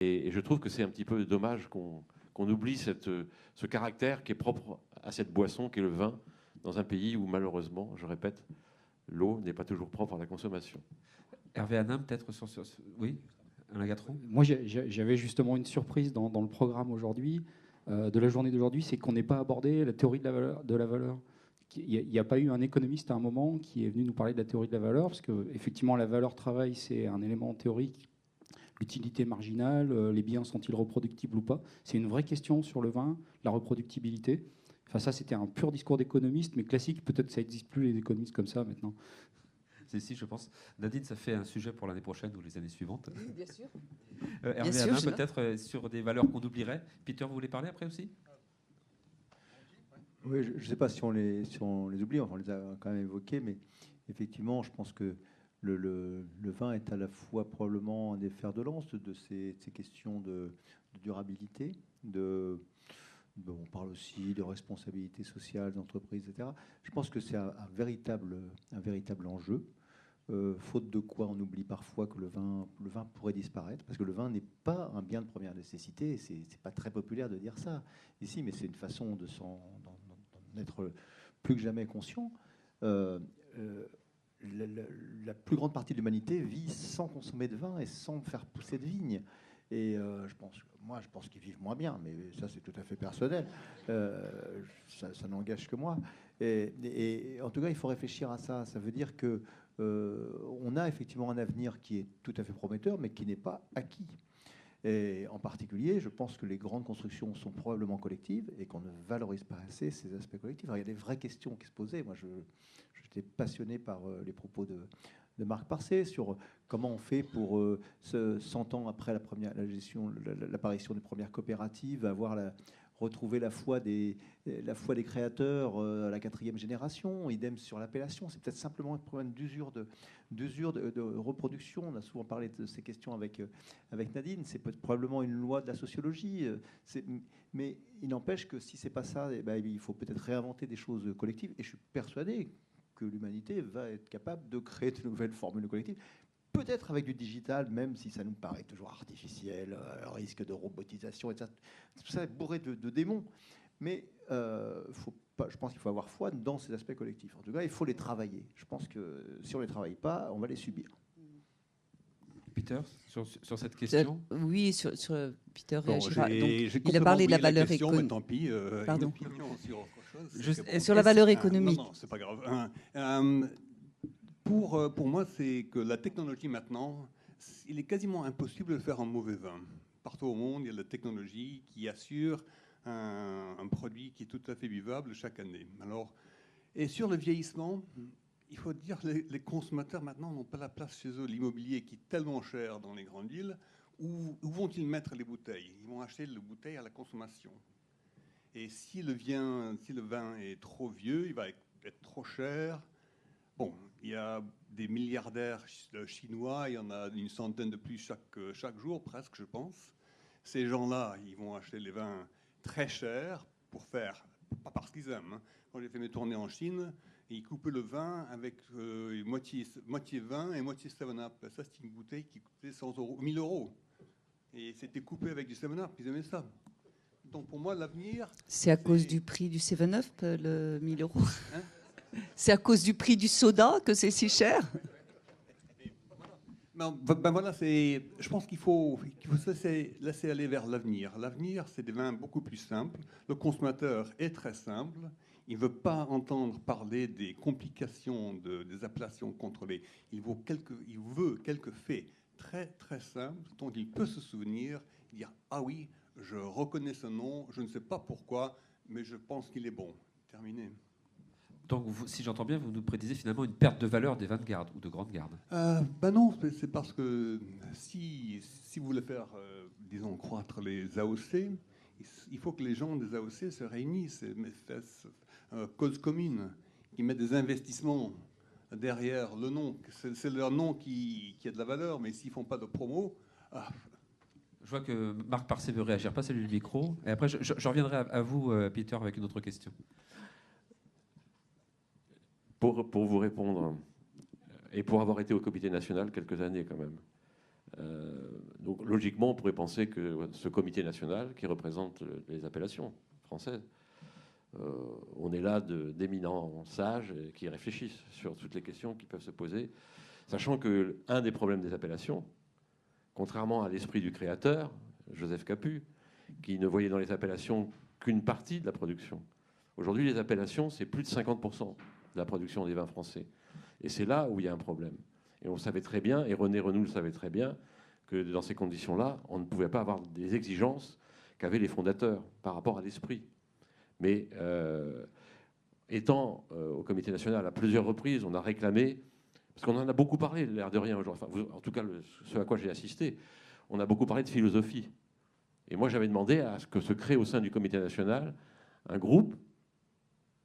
Et je trouve que c'est un petit peu dommage qu'on oublie ce caractère qui est propre à cette boisson qu'est le vin, dans un pays où malheureusement, je répète, l'eau n'est pas toujours propre à la consommation. Hervé Hanin, peut-être oui, Alain Gatron. Moi, j'avais justement une surprise dans le programme aujourd'hui, de la journée d'aujourd'hui, c'est qu'on n'ait pas abordé la théorie de la valeur. Il n'y a pas eu un économiste à un moment qui est venu nous parler de la théorie de la valeur, parce qu'effectivement, la valeur travail, c'est un élément théorique. L'utilité marginale, les biens sont-ils reproductibles ou pas? C'est une vraie question sur le vin, la reproductibilité. Enfin, ça, c'était un pur discours d'économiste, mais classique. Peut-être ça n'existe plus, les économistes comme ça, maintenant. Si, je pense. Nadine, ça fait un sujet pour l'année prochaine ou les années suivantes. Oui, bien sûr. Hervé Hanin, peut-être sur des valeurs qu'on oublierait. Peter, vous voulez parler après aussi? Oui, je ne sais pas si on les oublie, enfin, on les a quand même évoqués, mais effectivement, je pense que le vin est à la fois probablement un des fers de lance de ces questions de durabilité, on parle aussi de responsabilité sociale d'entreprise, etc. Je pense que c'est un véritable enjeu. Faute de quoi on oublie parfois que le vin pourrait disparaître, parce que le vin n'est pas un bien de première nécessité. C'est pas très populaire de dire ça ici, mais c'est une façon d'en être plus que jamais conscient. La plus grande partie de l'humanité vit sans consommer de vin et sans faire pousser de vignes. Et je pense qu'ils vivent moins bien, mais ça c'est tout à fait personnel. Ça n'engage que moi. Et en tout cas, il faut réfléchir à ça. Ça veut dire que on a effectivement un avenir qui est tout à fait prometteur, mais qui n'est pas acquis. Et en particulier, je pense que les grandes constructions sont probablement collectives et qu'on ne valorise pas assez ces aspects collectifs. Alors, il y a des vraies questions qui se posaient. Moi, j'étais passionné par les propos de Marc Parcé sur comment on fait pour 100 ans après l'apparition des premières coopératives, retrouver la foi des créateurs à la 4e génération. Idem sur l'appellation. C'est peut-être simplement un problème d'usure de reproduction. On a souvent parlé de ces questions avec Nadine. C'est probablement une loi de la sociologie. Mais il n'empêche que si c'est pas ça, il faut peut-être réinventer des choses collectives. Et je suis persuadé que l'humanité va être capable de créer de nouvelles formules collectives. Peut-être avec du digital, même si ça nous paraît toujours artificiel, risque de robotisation, etc. Tout ça est bourré de démons. Mais je pense qu'il faut avoir foi dans ces aspects collectifs. En tout cas, il faut les travailler. Je pense que si on ne les travaille pas, on va les subir. Peter, sur cette question. Oui, sur Peter réagira. Il a parlé de la valeur économique. Tant pis. Pardon. Sur la valeur économique. Non, c'est pas grave. Pour moi, c'est que la technologie maintenant, il est quasiment impossible de faire un mauvais vin. Partout au monde, il y a la technologie qui assure un produit qui est tout à fait buvable chaque année. Alors, et sur le vieillissement, il faut dire que les consommateurs maintenant n'ont pas la place chez eux. L'immobilier qui est tellement cher dans les grandes villes, où vont-ils mettre les bouteilles? Ils vont acheter les bouteilles à la consommation. Et si le vin est trop vieux, il va être trop cher. Bon, il y a des milliardaires chinois, il y en a une centaine de plus chaque jour, presque, je pense. Ces gens-là, ils vont acheter les vins très chers pas parce qu'ils aiment. Quand j'ai fait mes tournées en Chine, ils coupaient le vin avec moitié vin et moitié 7-Up. Ça, c'était une bouteille qui coûtait 1000 €. Et c'était coupé avec du 7-Up, ils aimaient ça. Donc pour moi, l'avenir... C'est à cause du prix du 7-Up, le 1000 €. Hein? C'est à cause du prix du soda que c'est si cher? Voilà, je pense qu'il faut laisser aller vers l'avenir. L'avenir, c'est des vins beaucoup plus simples. Le consommateur est très simple. Il ne veut pas entendre parler des complications des appellations contrôlées. Il veut quelques faits très, très simples dont il peut se souvenir, dire « Ah oui, je reconnais ce nom, je ne sais pas pourquoi, mais je pense qu'il est bon. » Terminé. Donc, si j'entends bien, vous nous prédisez finalement une perte de valeur des vins de garde ou de grande garde. Non, c'est parce que si vous voulez faire, disons, croître les AOC, il faut que les gens des AOC se réunissent et fassent cause commune, qui mettent des investissements derrière le nom. C'est leur nom qui a de la valeur, mais s'ils ne font pas de promo... Je vois que Marc Parcé veut réagir. Passez-lui le micro. Et après, je reviendrai à vous, Peter, avec une autre question. Pour vous répondre, et pour avoir été au comité national quelques années quand même, Donc logiquement, on pourrait penser que ce comité national qui représente les appellations françaises, on est là d'éminents sages qui réfléchissent sur toutes les questions qui peuvent se poser, sachant qu'un des problèmes des appellations, contrairement à l'esprit du créateur, Joseph Capu, qui ne voyait dans les appellations qu'une partie de la production. Aujourd'hui, les appellations, c'est plus de 50% de la production des vins français. Et c'est là où il y a un problème. Et on savait très bien, et René Renoux le savait très bien, que dans ces conditions-là, on ne pouvait pas avoir des exigences qu'avaient les fondateurs par rapport à l'esprit. Mais étant au Comité national à plusieurs reprises, on a réclamé, parce qu'on en a beaucoup parlé, l'air de rien, aujourd'hui, enfin, en tout cas ce à quoi j'ai assisté, on a beaucoup parlé de philosophie. Et moi, j'avais demandé à ce que se crée au sein du Comité national un groupe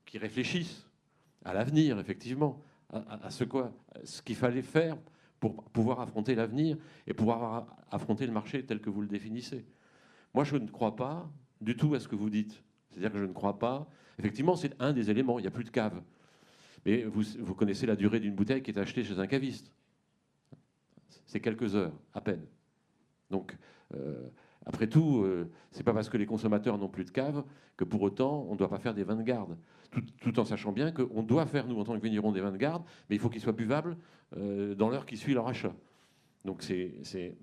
qui réfléchisse à l'avenir, effectivement, à ce qu'il fallait faire pour pouvoir affronter l'avenir et pouvoir affronter le marché tel que vous le définissez. Moi, je ne crois pas du tout à ce que vous dites. C'est-à-dire que je ne crois pas... Effectivement, c'est un des éléments. Il n'y a plus de cave. Mais vous connaissez la durée d'une bouteille qui est achetée chez un caviste. C'est quelques heures, à peine. Donc, après tout, c'est pas parce que les consommateurs n'ont plus de cave que pour autant, on ne doit pas faire des vins de garde. Tout en sachant bien qu'on doit faire, nous, en tant que vignerons, des vins de garde, mais il faut qu'ils soient buvables dans l'heure qui suit leur achat. Donc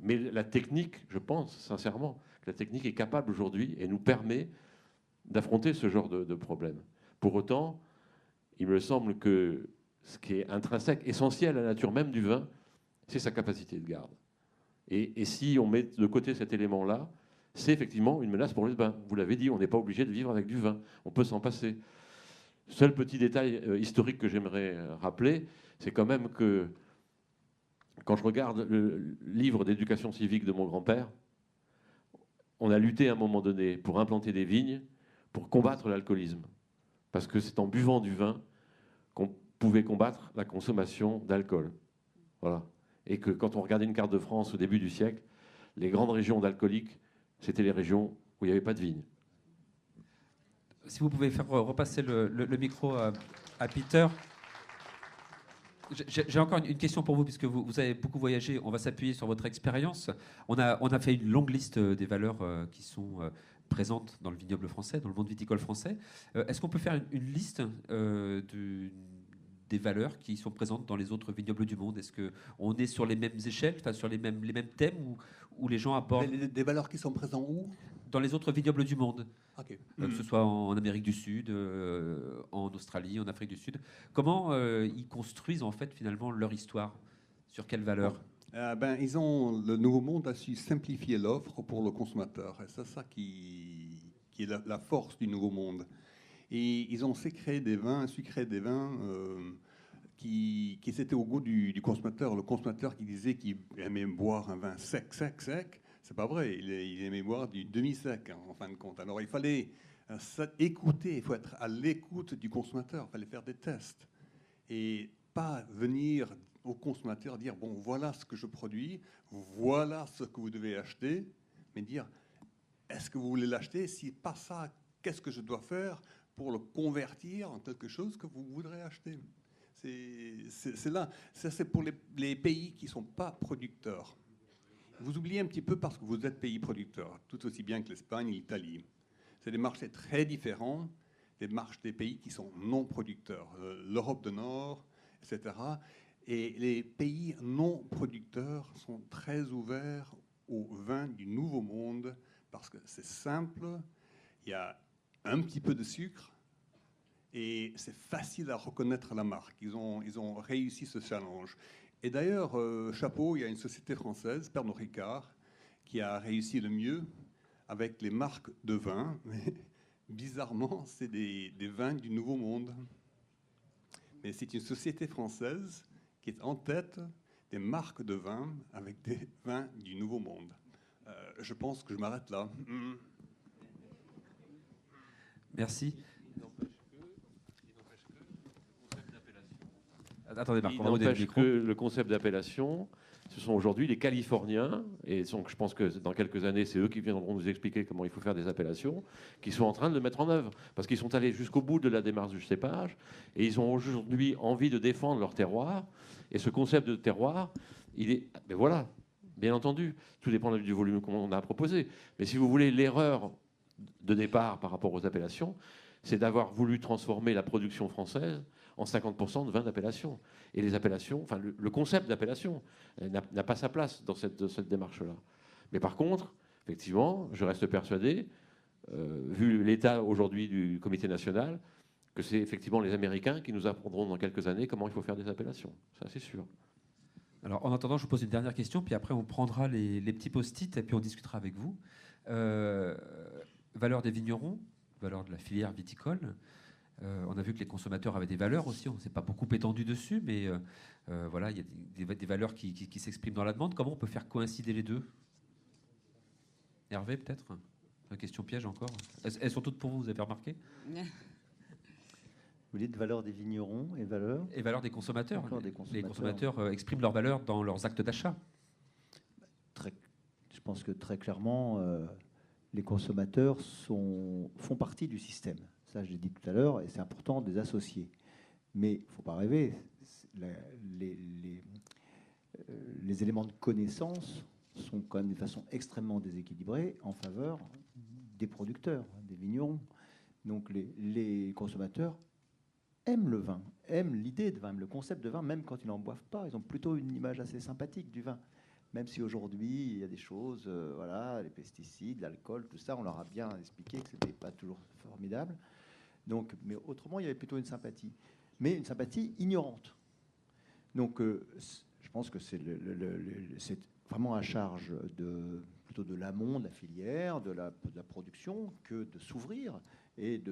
mais la technique, je pense sincèrement, que la technique est capable aujourd'hui et nous permet d'affronter ce genre de problème. Pour autant, il me semble que ce qui est intrinsèque, essentiel à la nature même du vin, c'est sa capacité de garde. Et si on met de côté cet élément-là, c'est effectivement une menace pour le vin. Vous l'avez dit, on n'est pas obligé de vivre avec du vin. On peut s'en passer. Seul petit détail historique que j'aimerais rappeler, c'est quand même que quand je regarde le livre d'éducation civique de mon grand-père, on a lutté à un moment donné pour implanter des vignes, pour combattre l'alcoolisme. Parce que c'est en buvant du vin qu'on pouvait combattre la consommation d'alcool. Voilà. Et que quand on regardait une carte de France au début du siècle, les grandes régions d'alcooliques, c'était les régions où il n'y avait pas de vignes. Si vous pouvez faire repasser le micro à Peter. J'ai encore une question pour vous, puisque vous avez beaucoup voyagé. On va s'appuyer sur votre expérience. On a fait une longue liste des valeurs qui sont présentes dans le vignoble français, dans le monde viticole français. Est-ce qu'on peut faire une liste des valeurs qui sont présentes dans les autres vignobles du monde? Est-ce qu'on est sur les mêmes échelles, enfin, sur les mêmes thèmes, où les gens abordent... Des valeurs qui sont présentes où? Dans les autres vignobles du monde. Okay. Que ce soit en Amérique du Sud, en Australie, en Afrique du Sud. Comment ils construisent en fait finalement leur histoire? Sur quelles valeurs? Le Nouveau Monde a su simplifier l'offre pour le consommateur. Et c'est ça qui est la force du Nouveau Monde. Et ils ont su créer des vins qui étaient au goût du consommateur. Le consommateur qui disait qu'il aimait boire un vin sec. C'est pas vrai, il aimait boire du demi-sec, en fin de compte. Alors il fallait écouter, il faut être à l'écoute du consommateur, il fallait faire des tests. Et pas venir au consommateur dire, bon, voilà ce que je produis, voilà ce que vous devez acheter, mais dire, est-ce que vous voulez l'acheter? Si pas ça, qu'est-ce que je dois faire pour le convertir en quelque chose que vous voudrez acheter? C'est là, ça c'est pour les pays qui ne sont pas producteurs. Vous oubliez un petit peu parce que vous êtes pays producteur, tout aussi bien que l'Espagne et l'Italie. C'est des marchés très différents des pays qui sont non producteurs, l'Europe du Nord, etc. Et les pays non producteurs sont très ouverts aux vins du Nouveau Monde parce que c'est simple, il y a un petit peu de sucre et c'est facile à reconnaître la marque. Ils ont réussi ce challenge. Et d'ailleurs, chapeau, il y a une société française, Pernod Ricard, qui a réussi le mieux avec les marques de vin. Mais bizarrement, c'est des vins du Nouveau Monde. Mais c'est une société française qui est en tête des marques de vin avec des vins du Nouveau Monde. Je pense que je m'arrête là. Merci. Attendez, Marc, il n'empêche que le concept d'appellation, ce sont aujourd'hui les Californiens, et donc je pense que dans quelques années, c'est eux qui viendront nous expliquer comment il faut faire des appellations, qui sont en train de le mettre en œuvre. Parce qu'ils sont allés jusqu'au bout de la démarche du cépage, et ils ont aujourd'hui envie de défendre leur terroir. Et ce concept de terroir, il est... Mais voilà, Bien entendu, tout dépend du volume qu'on a proposé. Mais si vous voulez, l'erreur de départ par rapport aux appellations, c'est d'avoir voulu transformer la production française en 50% de vin d'appellation. Et les appellations, enfin le concept d'appellation n'a pas sa place dans cette démarche-là. Mais par contre, effectivement, je reste persuadé, vu l'état aujourd'hui du Comité national, que c'est effectivement les Américains qui nous apprendront dans quelques années comment il faut faire des appellations. Ça, c'est sûr. Alors, en attendant, je vous pose une dernière question, puis après, on prendra les petits post-it et puis on discutera avec vous. Valeur des vignerons, valeur de la filière viticole. On a vu que les consommateurs avaient des valeurs aussi. On ne s'est pas beaucoup étendu dessus, mais voilà, il y a des valeurs qui s'expriment dans la demande. Comment on peut faire coïncider les deux? Hervé, peut-être? Une question piège encore. Elles sont toutes pour vous, vous avez remarqué? Vous dites valeur des vignerons et valeur Et valeur des consommateurs. Des consommateurs. Les consommateurs expriment leurs valeurs dans leurs actes d'achat. Je pense que très clairement, les consommateurs font partie du système. Ça, je l'ai dit tout à l'heure, et c'est important de les associer. Mais il ne faut pas rêver. Les éléments de connaissance sont quand même de façon extrêmement déséquilibrée en faveur des producteurs, des vignerons. Donc les consommateurs aiment le vin, aiment l'idée de vin, aiment le concept de vin, même quand ils n'en boivent pas. Ils ont plutôt une image assez sympathique du vin. Même si aujourd'hui, il y a des choses, voilà, les pesticides, l'alcool, tout ça, on leur a bien expliqué que ce n'était pas toujours formidable. Donc, mais autrement, il y avait plutôt une sympathie. Mais une sympathie ignorante. Donc, je pense que c'est vraiment à charge plutôt de l'amont de la filière, de la production, que de s'ouvrir et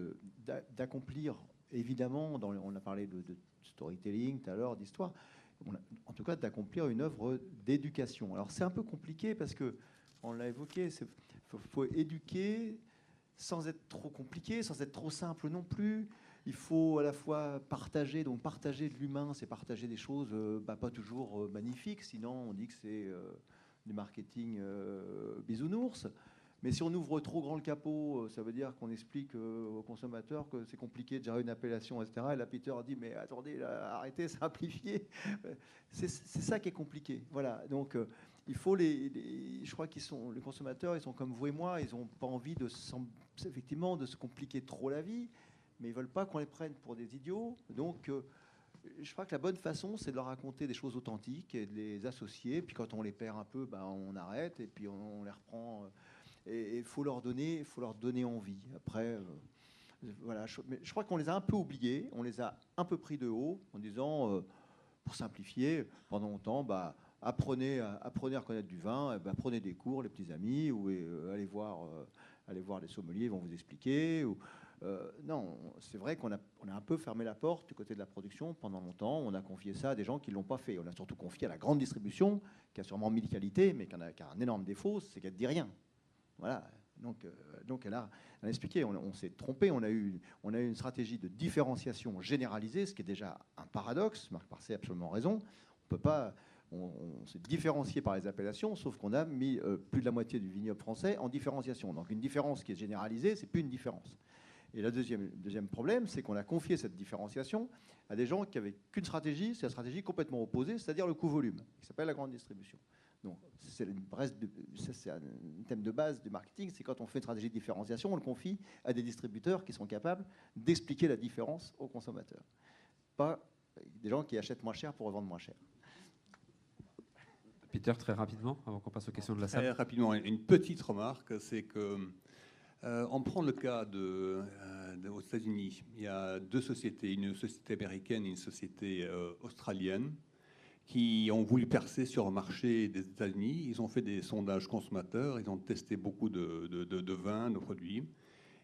d'accomplir, évidemment, on a parlé de storytelling tout à l'heure, d'histoire, en tout cas d'accomplir une œuvre d'éducation. Alors c'est un peu compliqué parce que, on l'a évoqué, il faut éduquer sans être trop compliqué, sans être trop simple non plus. Il faut à la fois partager, donc partager de l'humain, c'est partager des choses pas toujours magnifiques, sinon on dit que c'est du marketing bisounours. Mais si on ouvre trop grand le capot, ça veut dire qu'on explique aux consommateurs que c'est compliqué de gérer une appellation, etc. Et là, Peter dit, mais attendez, là, arrêtez, simplifiez. C'est ça qui est compliqué. Voilà, donc il faut je crois les consommateurs, ils sont comme vous et moi, ils n'ont pas envie effectivement de se compliquer trop la vie, mais ils veulent pas qu'on les prenne pour des idiots. Donc je crois que la bonne façon, c'est de leur raconter des choses authentiques et de les associer. Puis quand on les perd un peu, on arrête et puis on les reprend. Et il faut leur donner envie. Après, voilà, je crois qu'on les a un peu oubliés, on les a un peu pris de haut en disant, pour simplifier, pendant longtemps, apprenez à reconnaître du vin, prenez des cours, les petits amis, ou allez voir les sommeliers, ils vont vous expliquer. Non, c'est vrai qu'on a un peu fermé la porte du côté de la production pendant longtemps. On a confié ça à des gens qui ne l'ont pas fait. On a surtout confié à la grande distribution, qui a sûrement 1000 qualités, mais qui a un énorme défaut, c'est qu'elle ne dit rien. Voilà, donc elle a expliqué, on s'est trompé, on a eu une stratégie de différenciation généralisée, ce qui est déjà un paradoxe. Marc Parcet a absolument raison. On peut pas, on s'est différencié par les appellations, sauf qu'on a mis plus de la moitié du vignoble français en différenciation. Donc une différence qui est généralisée, c'est plus une différence. Et le deuxième problème, c'est qu'on a confié cette différenciation à des gens qui avaient qu'une stratégie, c'est la stratégie complètement opposée, c'est-à-dire le coût-volume, qui s'appelle la grande distribution. Donc, c'est un thème de base du marketing, c'est quand on fait une stratégie de différenciation, on le confie à des distributeurs qui sont capables d'expliquer la différence aux consommateurs. Pas des gens qui achètent moins cher pour revendre moins cher. Peter, très rapidement, avant qu'on passe aux questions de la salle. Très rapidement, une petite remarque, c'est que on prend le cas aux États-Unis. Il y a deux sociétés, une société américaine et une société australienne, qui ont voulu percer sur le marché des États-Unis. Ils ont fait des sondages consommateurs, ils ont testé beaucoup de vins, de produits,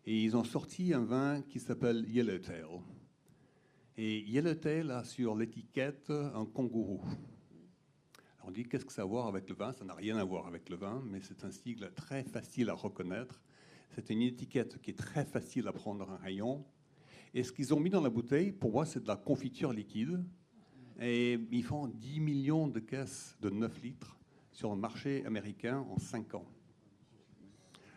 et ils ont sorti un vin qui s'appelle Yellowtail. Et Yellowtail a sur l'étiquette un kangourou. Alors on dit, qu'est-ce que ça a à voir avec le vin? Ça n'a rien à voir avec le vin, mais c'est un sigle très facile à reconnaître. C'est une étiquette qui est très facile à prendre en rayon. Et ce qu'ils ont mis dans la bouteille, pour moi, c'est de la confiture liquide. Et ils font 10 millions de caisses de 9 litres sur le marché américain en 5 ans.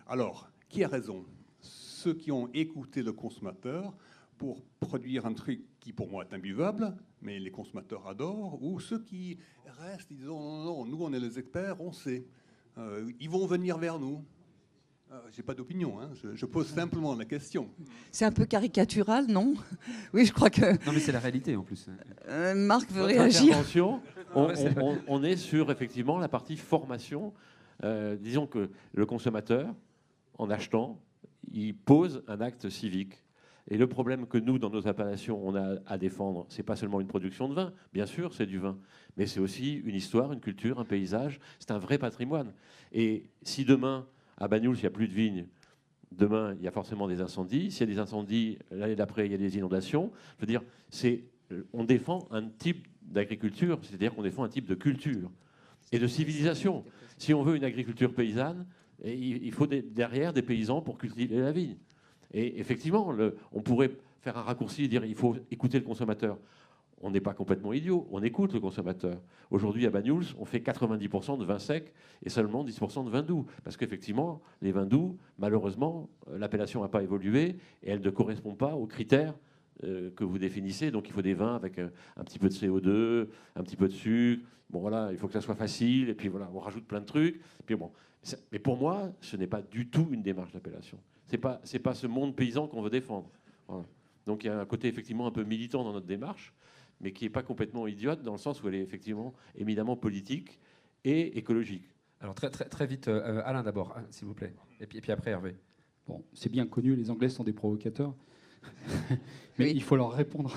Alors, qui a raison? Ceux qui ont écouté le consommateur pour produire un truc qui pour moi est imbuvable, mais les consommateurs adorent, ou ceux qui restent, ils disent non, non, nous on est les experts, on sait. Ils vont venir vers nous. J'ai pas d'opinion, hein. Je pose simplement la question. C'est un peu caricatural, non? Oui, je crois que Non, mais c'est la réalité en plus. Marc veut Votre réagir. intervention, on est sur effectivement la partie formation. Disons que le consommateur, en achetant, il pose un acte civique. Et le problème que nous, dans nos appellations, on a à défendre, c'est pas seulement une production de vin. Bien sûr, c'est du vin, mais c'est aussi une histoire, une culture, un paysage. C'est un vrai patrimoine. Et si demain, à Banyuls, il n'y a plus de vignes, demain, il y a forcément des incendies. S'il y a des incendies, l'année d'après, il y a des inondations. Je veux dire, on défend un type d'agriculture, c'est-à-dire qu'on défend un type de culture et de civilisation. Si on veut une agriculture paysanne, il faut derrière des paysans pour cultiver la vigne. Et effectivement, on pourrait faire un raccourci et dire il faut écouter le consommateur. On n'est pas complètement idiot, on écoute le consommateur. Aujourd'hui, à Banyuls, on fait 90% de vin sec et seulement 10% de vin doux. Parce qu'effectivement, les vins doux, malheureusement, l'appellation n'a pas évolué et elle ne correspond pas aux critères que vous définissez. Donc il faut des vins avec un petit peu de CO2, un petit peu de sucre. Bon voilà, il faut que ça soit facile. Et puis voilà, on rajoute plein de trucs. Puis bon, mais pour moi, ce n'est pas du tout une démarche d'appellation. C'est pas ce monde paysan qu'on veut défendre. Voilà. Donc il y a un côté effectivement un peu militant dans notre démarche, mais qui n'est pas complètement idiote dans le sens où elle est effectivement éminemment politique et écologique. Alors très vite, Alain d'abord, s'il vous plaît. Et puis après Hervé. Bon, c'est bien connu, les Anglais sont des provocateurs. Mais il faut leur répondre.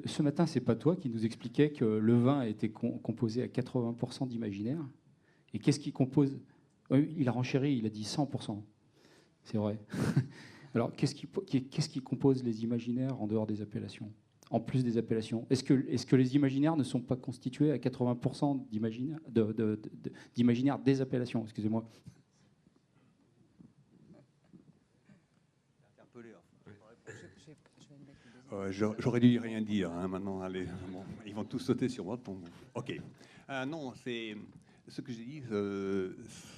Ce matin, c'est pas toi qui nous expliquais que le vin était composé à 80% d'imaginaire. Et qu'est-ce qui compose? Il a renchéri, il a dit 100%. C'est vrai. Alors, qu'est-ce qui compose les imaginaires en dehors des appellations? En plus des appellations, est-ce que les imaginaires ne sont pas constitués à 80% d'imaginaire des appellations? Excusez-moi. J'aurais dû rien dire. Hein, maintenant, allez, bon, ils vont tous sauter sur moi. Ok. Non, c'est ce que j'ai dit.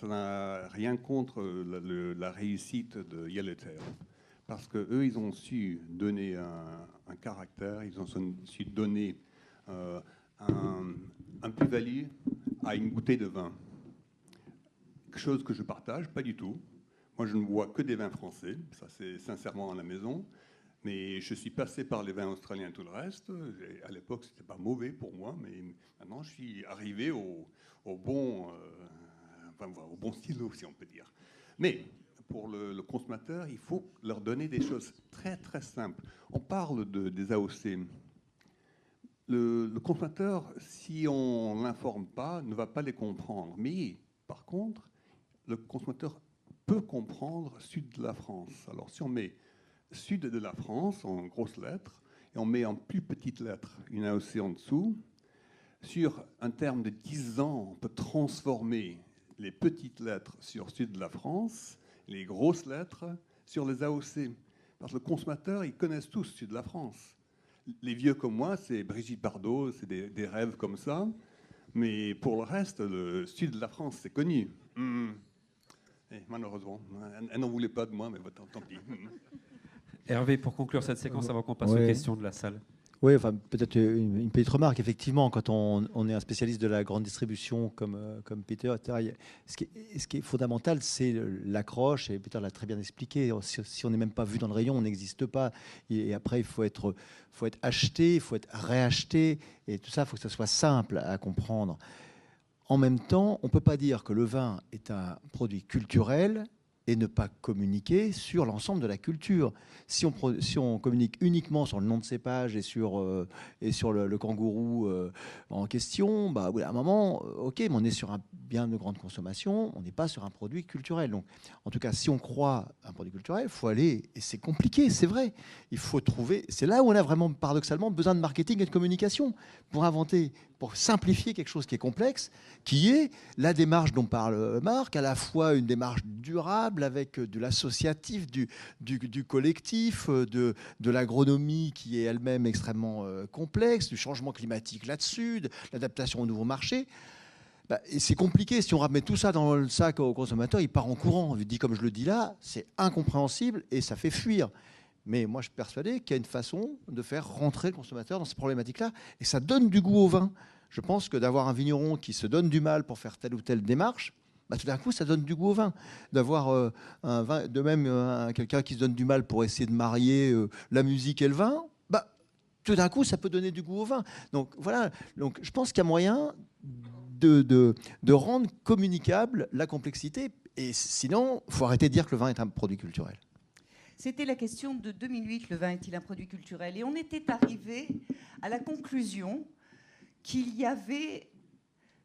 Ça n'a rien contre la réussite de Yellowtail, parce que eux, ils ont su donner un caractère, ils ont su donner un plus-value à une bouteille de vin. Quelque chose que je partage pas du tout. Moi, je ne bois que des vins français. Ça, c'est sincèrement à la maison. Mais je suis passé par les vins australiens et tout le reste. À l'époque, c'était pas mauvais pour moi, mais maintenant, je suis arrivé au bon stylo, si on peut dire. Mais pour le consommateur, il faut leur donner des choses très, très simples. On parle des AOC. Le consommateur, si on ne l'informe pas, ne va pas les comprendre. Mais, par contre, le consommateur peut comprendre Sud de la France. Alors, si on met Sud de la France en grosses lettres et on met en plus petites lettres une AOC en dessous, sur un terme de 10 ans, on peut transformer les petites lettres sur Sud de la France, les grosses lettres sur les AOC. Parce que le consommateur, ils connaissent tous Sud de la France. Les vieux comme moi, c'est Brigitte Bardot, c'est des rêves comme ça. Mais pour le reste, le Sud de la France, c'est connu. Et malheureusement, elle n'en voulait pas de moi, mais tant pis. Hervé, pour conclure cette séquence, avant qu'on passe aux questions de la salle. Oui, enfin, peut-être une petite remarque. Effectivement, quand on est un spécialiste de la grande distribution comme Peter, etc., ce qui est fondamental, c'est l'accroche. Et Peter l'a très bien expliqué. Si on n'est même pas vu dans le rayon, on n'existe pas. Et après, il faut être acheté, il faut être réacheté. Et tout ça, il faut que ça soit simple à comprendre. En même temps, on ne peut pas dire que le vin est un produit culturel et ne pas communiquer sur l'ensemble de la culture. Si on communique uniquement sur le nom de cépage et sur le kangourou en question, bah, à un moment, ok, mais on est sur un bien de grande consommation, on n'est pas sur un produit culturel. Donc, en tout cas, si on croit à un produit culturel, il faut aller, et c'est compliqué, c'est vrai, il faut trouver, c'est là où on a vraiment paradoxalement besoin de marketing et de communication pour simplifier quelque chose qui est complexe, qui est la démarche dont parle Marc, à la fois une démarche durable avec de l'associatif, du collectif, de l'agronomie qui est elle-même extrêmement complexe, du changement climatique là-dessus, de l'adaptation au nouveau marché. Et c'est compliqué. Si on remet tout ça dans le sac au consommateur, il part en courant. Dit comme je le dis là, c'est incompréhensible et ça fait fuir. Mais moi, je suis persuadé qu'il y a une façon de faire rentrer le consommateur dans ces problématiques-là. Et ça donne du goût au vin. Je pense que d'avoir un vigneron qui se donne du mal pour faire telle ou telle démarche, bah, tout d'un coup, ça donne du goût au vin. D'avoir un vin, de même quelqu'un qui se donne du mal pour essayer de marier la musique et le vin, bah, tout d'un coup, ça peut donner du goût au vin. Donc voilà. Donc, je pense qu'il y a moyen de rendre communicable la complexité. Et sinon, il faut arrêter de dire que le vin est un produit culturel. C'était la question de 2008, le vin est-il un produit culturel? Et on était arrivé à la conclusion qu'il y avait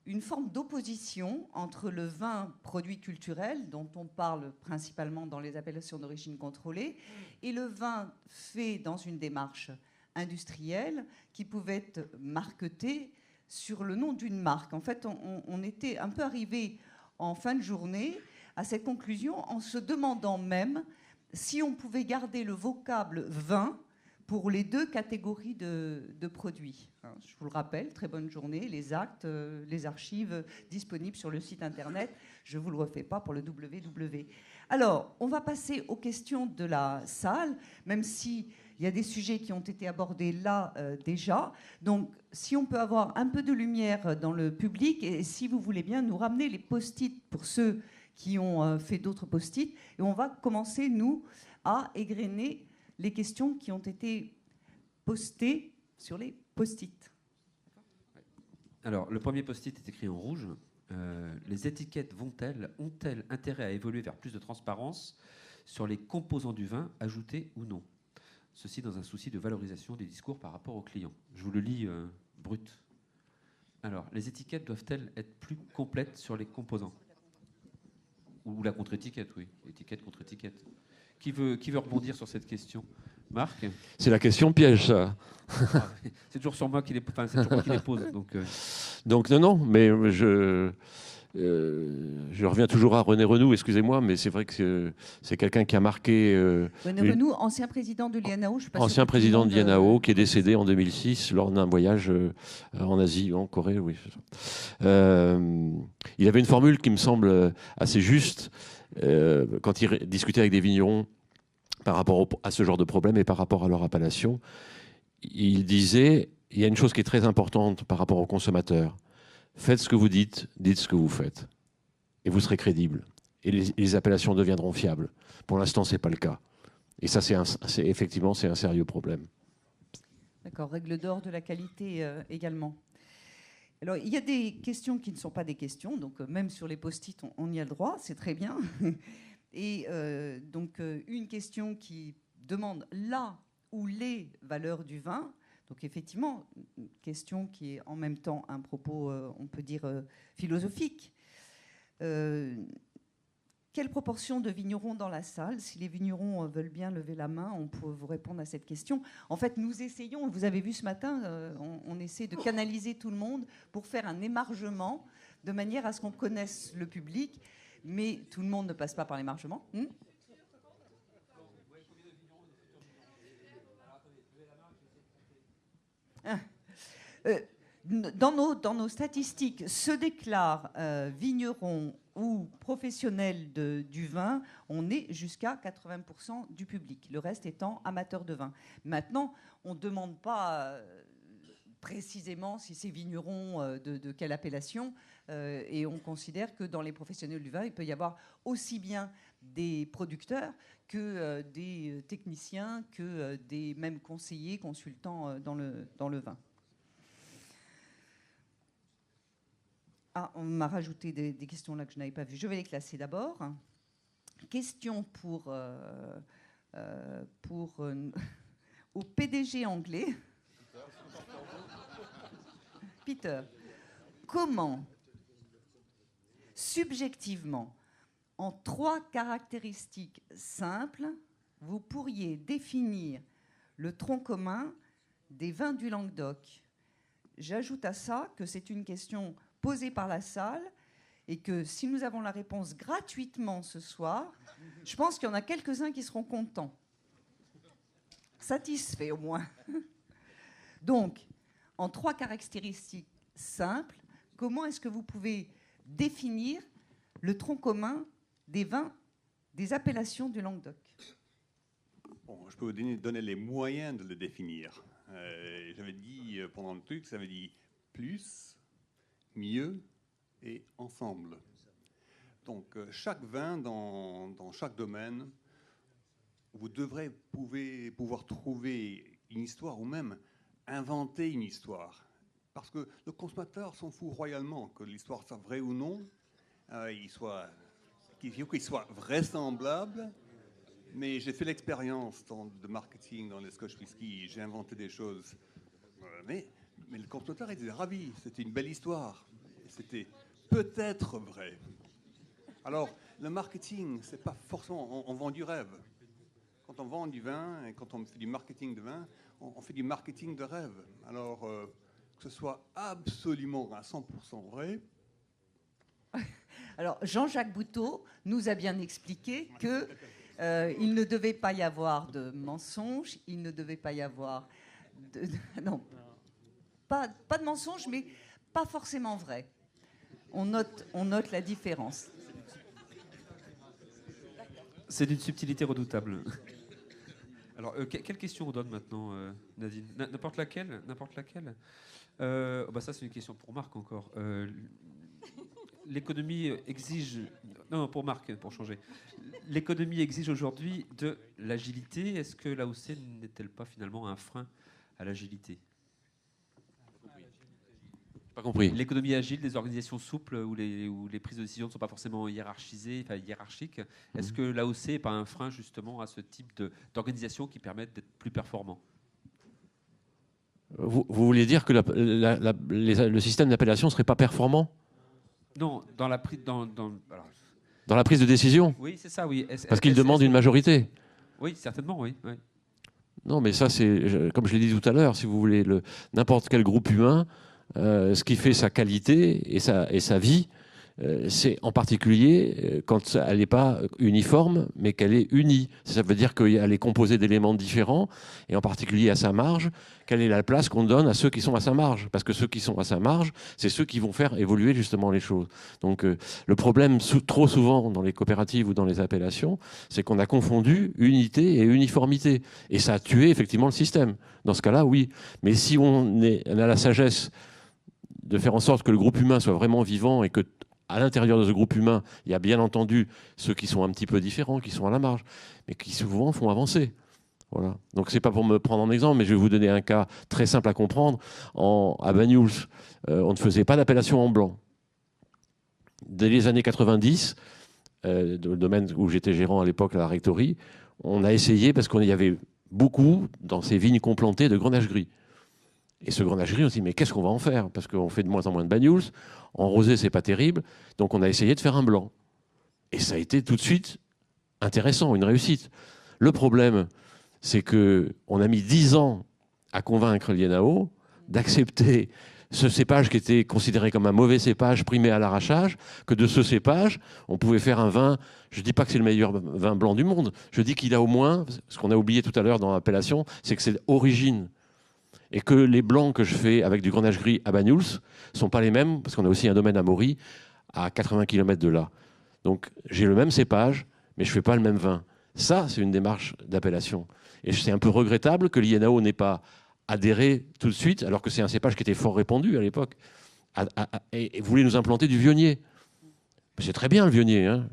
une forme d'opposition entre le vin produit culturel, dont on parle principalement dans les appellations d'origine contrôlée, et le vin fait dans une démarche industrielle qui pouvait être marqueté sur le nom d'une marque. En fait, on était un peu arrivé en fin de journée à cette conclusion en se demandant même si on pouvait garder le vocable vin pour les deux catégories de produits. Je vous le rappelle, très bonne journée, les actes, les archives disponibles sur le site internet. Je ne vous le refais pas pour le www. Alors, on va passer aux questions de la salle, même s'il y a des sujets qui ont été abordés là déjà. Donc, si on peut avoir un peu de lumière dans le public, et si vous voulez bien nous ramener les post-it pour ceux qui ont fait d'autres post-it, et on va commencer, nous, à égrener les questions qui ont été postées sur les post-it. Alors, le premier post-it est écrit en rouge. Les étiquettes ont-elles intérêt à évoluer vers plus de transparence sur les composants du vin, ajoutés ou non? Ceci dans un souci de valorisation des discours par rapport aux clients. Je vous le lis brut. Alors, les étiquettes doivent-elles être plus complètes sur les composants? Ou la contre-étiquette, oui. Étiquette contre étiquette. Qui veut rebondir sur cette question? Marc? C'est la question piège, ça. C'est toujours sur moi qui les, c'est toujours moi qui les pose. Donc non, mais je reviens toujours à René Renoux, excusez-moi, mais c'est vrai que c'est quelqu'un qui a marqué... René Renoux, ancien président de l'INAO. Ancien président de l'INAO, qui est décédé en 2006 lors d'un voyage en Asie, en Corée, oui. Il avait une formule qui me semble assez juste quand il discutait avec des vignerons par rapport à ce genre de problème et par rapport à leur appellation. Il disait, il y a une chose qui est très importante par rapport aux consommateurs. Faites ce que vous dites ce que vous faites. Et vous serez crédible. Et les appellations deviendront fiables. Pour l'instant, ce n'est pas le cas. Et ça, effectivement, c'est un sérieux problème. D'accord, règle d'or de la qualité également. Alors, il y a des questions qui ne sont pas des questions, donc même sur les post-it, on y a le droit, c'est très bien. Et donc, une question qui demande la ou les valeurs du vin. Donc, effectivement, une question qui est en même temps un propos, on peut dire, philosophique. Quelle proportion de vignerons dans la salle? Si les vignerons veulent bien lever la main, on peut vous répondre à cette question. En fait, nous essayons, vous avez vu ce matin, on essaie de canaliser tout le monde pour faire un émargement de manière à ce qu'on connaisse le public. Mais tout le monde ne passe pas par l'émargement. Dans nos statistiques, se déclarent vignerons ou professionnels du vin, on est jusqu'à 80% du public, le reste étant amateurs de vin. Maintenant, on ne demande pas précisément si c'est vigneron de quelle appellation, et on considère que dans les professionnels du vin, il peut y avoir aussi bien des producteurs que des techniciens, que des mêmes conseillers, consultants dans le vin. Ah, on m'a rajouté des questions là que je n'avais pas vues. Je vais les classer d'abord. Question au PDG anglais. Peter, comment, subjectivement, en 3 caractéristiques simples, vous pourriez définir le tronc commun des vins du Languedoc? J'ajoute à ça que c'est une question posée par la salle et que si nous avons la réponse gratuitement ce soir, je pense qu'il y en a quelques-uns qui seront contents. Satisfaits au moins. Donc, en 3 caractéristiques simples, comment est-ce que vous pouvez définir le tronc commun des vins, des appellations du Languedoc? Bon, je peux vous donner les moyens de le définir. J'avais dit pendant le truc, ça veut dire plus, mieux et ensemble. Donc, chaque vin dans chaque domaine, vous devrez pouvoir trouver une histoire ou même inventer une histoire. Parce que le consommateur s'en fout royalement, que l'histoire soit vraie ou non, qu'il faut qu'il soit vraisemblable. Mais j'ai fait l'expérience de marketing dans les Scotch Whisky, j'ai inventé des choses. Mais le consommateur était ravi, c'était une belle histoire. C'était peut-être vrai. Alors, le marketing, c'est pas forcément... On vend du rêve. Quand on vend du vin et quand on fait du marketing de vin, on fait du marketing de rêve. Alors, que ce soit absolument à 100% vrai... Alors, Jean-Jacques Bouteau nous a bien expliqué que il ne devait pas y avoir de mensonges, il ne devait pas y avoir non, pas de mensonges, mais pas forcément vrai. On note la différence. C'est d'une subtilité redoutable. Alors, quelle question on donne maintenant, Nadine? N'importe laquelle. Ça, c'est une question pour Marc encore. L'économie exige... Non, pour Marc, pour changer. L'économie exige aujourd'hui de l'agilité. Est-ce que l'AOC n'est-elle pas finalement un frein à l'agilité? Pas compris. L'économie agile, des organisations souples où les prises de décision ne sont pas forcément hiérarchiques. Est-ce que l'AOC n'est pas un frein justement à ce type d'organisation qui permettent d'être plus performants? Vous voulez dire que le système d'appellation ne serait pas performant? Non, dans la prise de décision? Oui, c'est ça, oui. Parce qu'il demande une majorité. Oui, certainement, oui. Non, mais ça, c'est, comme je l'ai dit tout à l'heure, si vous voulez, n'importe quel groupe humain, ce qui fait sa qualité et sa vie, c'est en particulier quand elle n'est pas uniforme, mais qu'elle est unie. Ça veut dire qu'elle est composée d'éléments différents, et en particulier à sa marge, quelle est la place qu'on donne à ceux qui sont à sa marge. Parce que ceux qui sont à sa marge, c'est ceux qui vont faire évoluer justement les choses. Donc le problème, trop souvent dans les coopératives ou dans les appellations, c'est qu'on a confondu unité et uniformité. Et ça a tué effectivement le système. Dans ce cas-là, oui. Mais si on a la sagesse de faire en sorte que le groupe humain soit vraiment vivant et que à l'intérieur de ce groupe humain, il y a bien entendu ceux qui sont un petit peu différents, qui sont à la marge, mais qui souvent font avancer. Voilà. Donc c'est pas pour me prendre en exemple, mais je vais vous donner un cas très simple à comprendre. À Banyuls, on ne faisait pas d'appellation en blanc. Dès les années 90, le domaine où j'étais gérant à l'époque à la rectory, on a essayé, parce qu'il y avait beaucoup dans ces vignes complantées de grenache gris. Et ce grenache gris, on s'est dit, mais qu'est-ce qu'on va en faire? Parce qu'on fait de moins en moins de Banyuls. En rosé, c'est pas terrible. Donc on a essayé de faire un blanc. Et ça a été tout de suite intéressant, une réussite. Le problème, c'est qu'on a mis 10 ans à convaincre l'INAO d'accepter ce cépage qui était considéré comme un mauvais cépage primé à l'arrachage, que de ce cépage, on pouvait faire un vin. Je ne dis pas que c'est le meilleur vin blanc du monde. Je dis qu'il a au moins, ce qu'on a oublié tout à l'heure dans l'appellation, c'est que c'est origine. Et que les blancs que je fais avec du grenache gris à Banyuls ne sont pas les mêmes, parce qu'on a aussi un domaine à Maury, à 80 km de là. Donc j'ai le même cépage, mais je ne fais pas le même vin. Ça, c'est une démarche d'appellation. Et c'est un peu regrettable que l'INAO n'ait pas adhéré tout de suite, alors que c'est un cépage qui était fort répandu à l'époque, et voulait nous implanter du vionnier. C'est très bien le vionnier. Hein.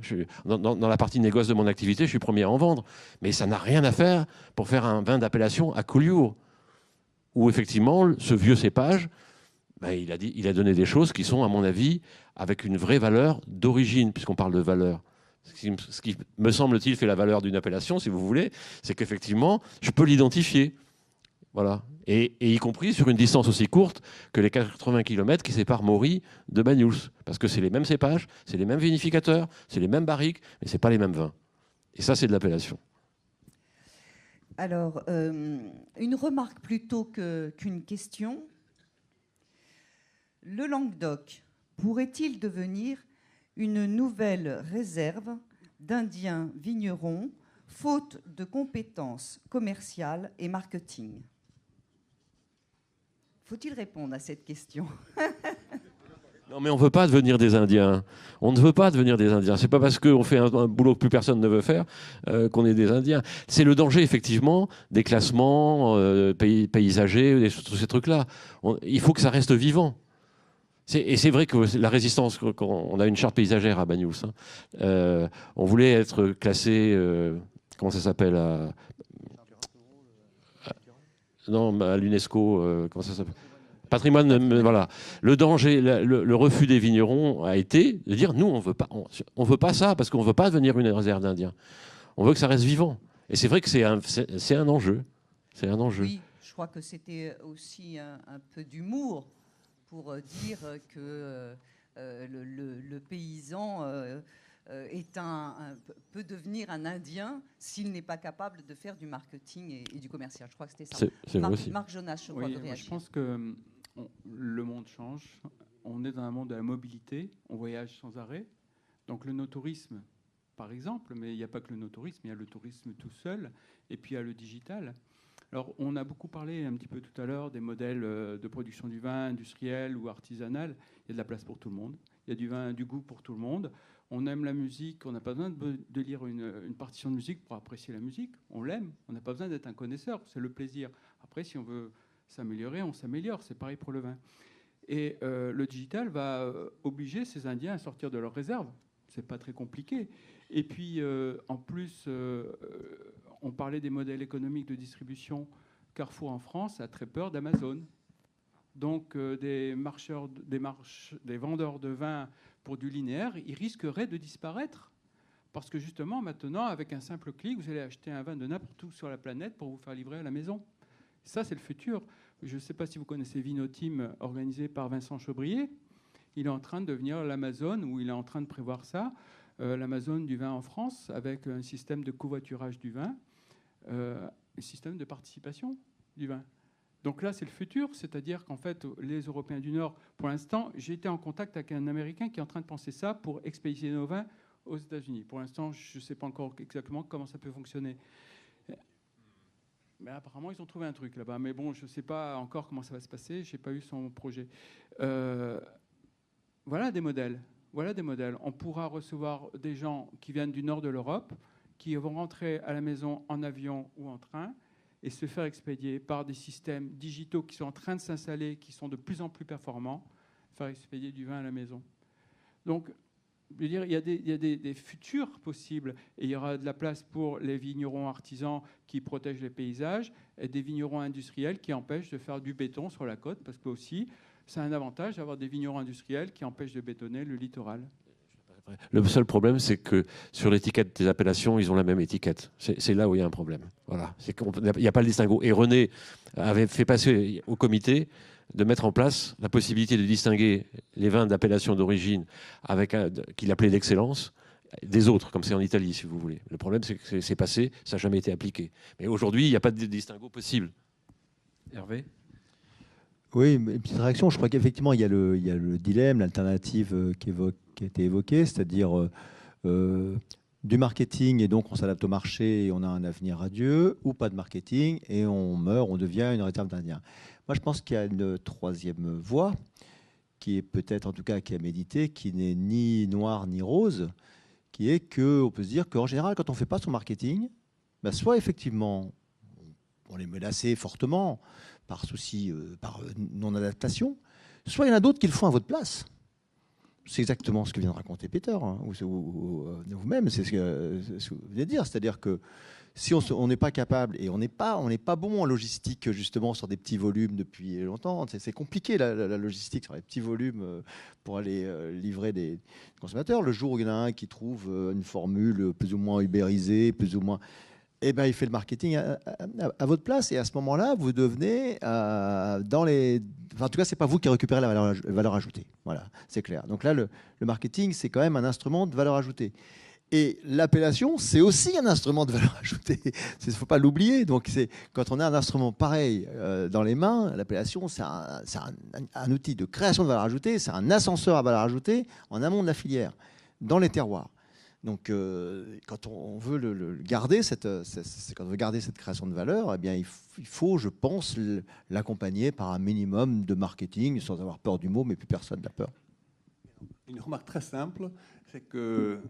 Dans la partie négoce de mon activité, je suis premier à en vendre. Mais ça n'a rien à faire pour faire un vin d'appellation à Collioure, où effectivement, ce vieux cépage, il a donné des choses qui sont, à mon avis, avec une vraie valeur d'origine, puisqu'on parle de valeur. Ce qui, me semble-t-il, fait la valeur d'une appellation, si vous voulez, c'est qu'effectivement, je peux l'identifier. Voilà. Et y compris sur une distance aussi courte que les 80 km qui séparent Maury de Banyuls. Parce que c'est les mêmes cépages, c'est les mêmes vinificateurs, c'est les mêmes barriques, mais ce n'est pas les mêmes vins. Et ça, c'est de l'appellation. Alors, une remarque plutôt qu'une question. Le Languedoc pourrait-il devenir une nouvelle réserve d'Indiens vignerons, faute de compétences commerciales et marketing? Faut-il répondre à cette question? Non, mais on ne veut pas devenir des Indiens. On ne veut pas devenir des Indiens. C'est pas parce qu'on fait un boulot que plus personne ne veut faire qu'on est des Indiens. C'est le danger, effectivement, des classements paysagers, tous ces trucs-là. Il faut que ça reste vivant. Et c'est vrai que la résistance, on a une charte paysagère à Banyuls. Hein. On voulait être classé, comment ça s'appelle non, à l'UNESCO, comment ça s'appelle Patrimoine, voilà. Le danger, le refus des vignerons a été de dire nous, on veut pas ça parce qu'on veut pas devenir une réserve d'Indiens. On veut que ça reste vivant. Et c'est vrai que c'est un enjeu. C'est un enjeu. Oui, je crois que c'était aussi un peu d'humour pour dire que le paysan peut devenir un Indien s'il n'est pas capable de faire du marketing et du commercial. Je crois que c'était ça. C'est vrai aussi. Marc Jonas, je crois, Oui, veut réagir. je pense que le monde change. On est dans un monde de la mobilité. On voyage sans arrêt. Donc le no-tourisme, par exemple, mais il n'y a pas que le no-tourisme, il y a le tourisme tout seul, et puis il y a le digital. Alors on a beaucoup parlé un petit peu tout à l'heure des modèles de production du vin industriel ou artisanal. Il y a de la place pour tout le monde. Il y a du vin, du goût pour tout le monde. On aime la musique, on n'a pas besoin de lire une partition de musique pour apprécier la musique. On l'aime, on n'a pas besoin d'être un connaisseur, c'est le plaisir. Après, si on veut s'améliorer, on s'améliore. C'est pareil pour le vin. Et le digital va obliger ces Indiens à sortir de leurs réserves. C'est pas très compliqué. Et puis, en plus, on parlait des modèles économiques de distribution. Carrefour en France a très peur d'Amazon. Donc, des vendeurs de vin pour du linéaire, ils risqueraient de disparaître. Parce que justement, maintenant, avec un simple clic, vous allez acheter un vin de n'importe où sur la planète pour vous faire livrer à la maison. Ça, c'est le futur. Je ne sais pas si vous connaissez Vinoteam, organisé par Vincent Chebrier. Il est en train de devenir l'Amazon, ou il est en train de prévoir ça, l'Amazon du vin en France, avec un système de covoiturage du vin, un système de participation du vin. Donc là, c'est le futur, c'est-à-dire qu'en fait, les Européens du Nord, pour l'instant, j'ai été en contact avec un Américain qui est en train de penser ça pour expédier nos vins aux États-Unis. Pour l'instant, je ne sais pas encore exactement comment ça peut fonctionner. Mais apparemment, ils ont trouvé un truc là-bas. Mais bon, je ne sais pas encore comment ça va se passer. Je n'ai pas eu son projet. Voilà des modèles. Voilà des modèles. On pourra recevoir des gens qui viennent du nord de l'Europe, qui vont rentrer à la maison en avion ou en train et se faire expédier par des systèmes digitaux qui sont en train de s'installer, qui sont de plus en plus performants, faire expédier du vin à la maison. Donc, je veux dire, il y a des futurs possibles. Et il y aura de la place pour les vignerons artisans qui protègent les paysages et des vignerons industriels qui empêchent de faire du béton sur la côte, parce que aussi, c'est un avantage d'avoir des vignerons industriels qui empêchent de bétonner le littoral. Le seul problème, c'est que sur l'étiquette des appellations, ils ont la même étiquette. C'est là où il y a un problème. Voilà. Il n'y a pas le distinguo. Et René avait fait passer au comité de mettre en place la possibilité de distinguer les vins d'appellation d'origine qu'il appelait d'excellence des autres, comme c'est en Italie, si vous voulez. Le problème, c'est que c'est passé, ça n'a jamais été appliqué. Mais aujourd'hui, il n'y a pas de distinguo possible. Hervé ? Oui, une petite réaction. Je crois qu'effectivement, il y a le dilemme, l'alternative qui a été évoquée, c'est-à-dire du marketing et donc on s'adapte au marché et on a un avenir radieux, ou pas de marketing et on meurt, on devient une réserve d'Indiens. Moi, je pense qu'il y a une troisième voie qui est peut-être, en tout cas, qui est à méditer, qui n'est ni noire ni rose, qui est qu'on peut se dire qu'en général, quand on ne fait pas son marketing, ben soit effectivement, on est menacé fortement par souci, par non-adaptation, soit il y en a d'autres qui le font à votre place. C'est exactement ce que vient de raconter Peter, hein, ou vous-même, c'est ce que vous venez de dire. C'est-à-dire que si on n'est pas capable, et on n'est pas bon en logistique, justement, sur des petits volumes depuis longtemps, c'est compliqué la logistique sur les petits volumes pour aller livrer des consommateurs. Le jour où il y en a un qui trouve une formule plus ou moins ubérisée, plus ou moins... Eh ben, il fait le marketing à votre place. Et à ce moment-là, vous devenez dans les... Enfin, en tout cas, ce n'est pas vous qui récupérez la valeur ajoutée. Voilà, c'est clair. Donc là, le marketing, c'est quand même un instrument de valeur ajoutée. Et l'appellation, c'est aussi un instrument de valeur ajoutée. Il ne faut pas l'oublier. Donc, quand on a un instrument pareil dans les mains, l'appellation, c'est un outil de création de valeur ajoutée, c'est un ascenseur à valeur ajoutée en amont de la filière, dans les terroirs. Donc, quand on veut garder quand on veut garder cette création de valeur, eh bien, il faut, je pense, l'accompagner par un minimum de marketing, sans avoir peur du mot, mais plus personne n'a peur. Une remarque très simple, c'est qu'il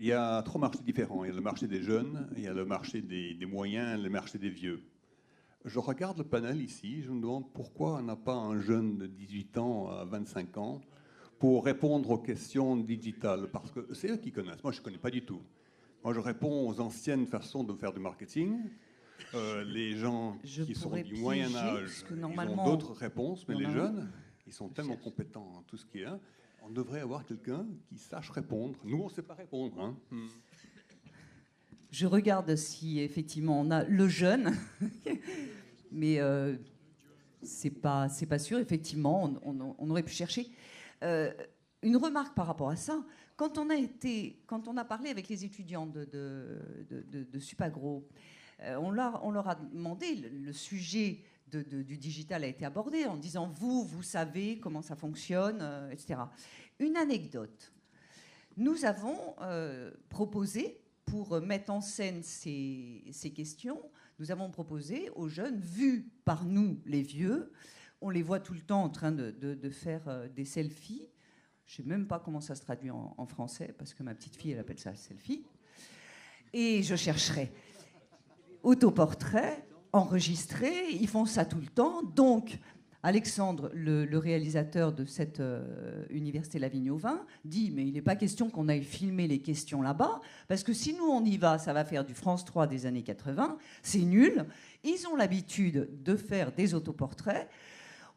y a 3 marchés différents. Il y a le marché des jeunes, il y a le marché des moyens, le marché des vieux. Je regarde le panel ici, je me demande pourquoi on n'a pas un jeune de 18 ans à 25 ans pour répondre aux questions digitales, parce que c'est eux qui connaissent. Moi, je ne connais pas du tout. Moi, je réponds aux anciennes façons de faire du marketing. Les gens qui sont du Moyen Âge, ils ont d'autres réponses, mais les jeunes, ils sont tellement compétents en tout ce qui est. On devrait avoir quelqu'un qui sache répondre. Nous, on ne sait pas répondre. Hein. Je regarde si effectivement on a le jeune, mais c'est pas sûr. Effectivement, on aurait pu chercher. Une remarque par rapport à ça. Quand on a parlé avec les étudiants de Supagro, on leur a demandé, le sujet du digital a été abordé en disant vous savez comment ça fonctionne, etc. Une anecdote. Nous avons proposé, pour mettre en scène ces questions, nous avons proposé aux jeunes, vus par nous les vieux, on les voit tout le temps en train de faire des selfies. Je ne sais même pas comment ça se traduit en français, parce que ma petite fille, elle appelle ça selfie. Et je chercherai autoportrait, enregistré, ils font ça tout le temps. Donc, Alexandre, le réalisateur de cette université Lavigno-Vin, dit « Mais il n'est pas question qu'on aille filmer les questions là-bas, parce que si nous on y va, ça va faire du France 3 des années 80, c'est nul. Ils ont l'habitude de faire des autoportraits.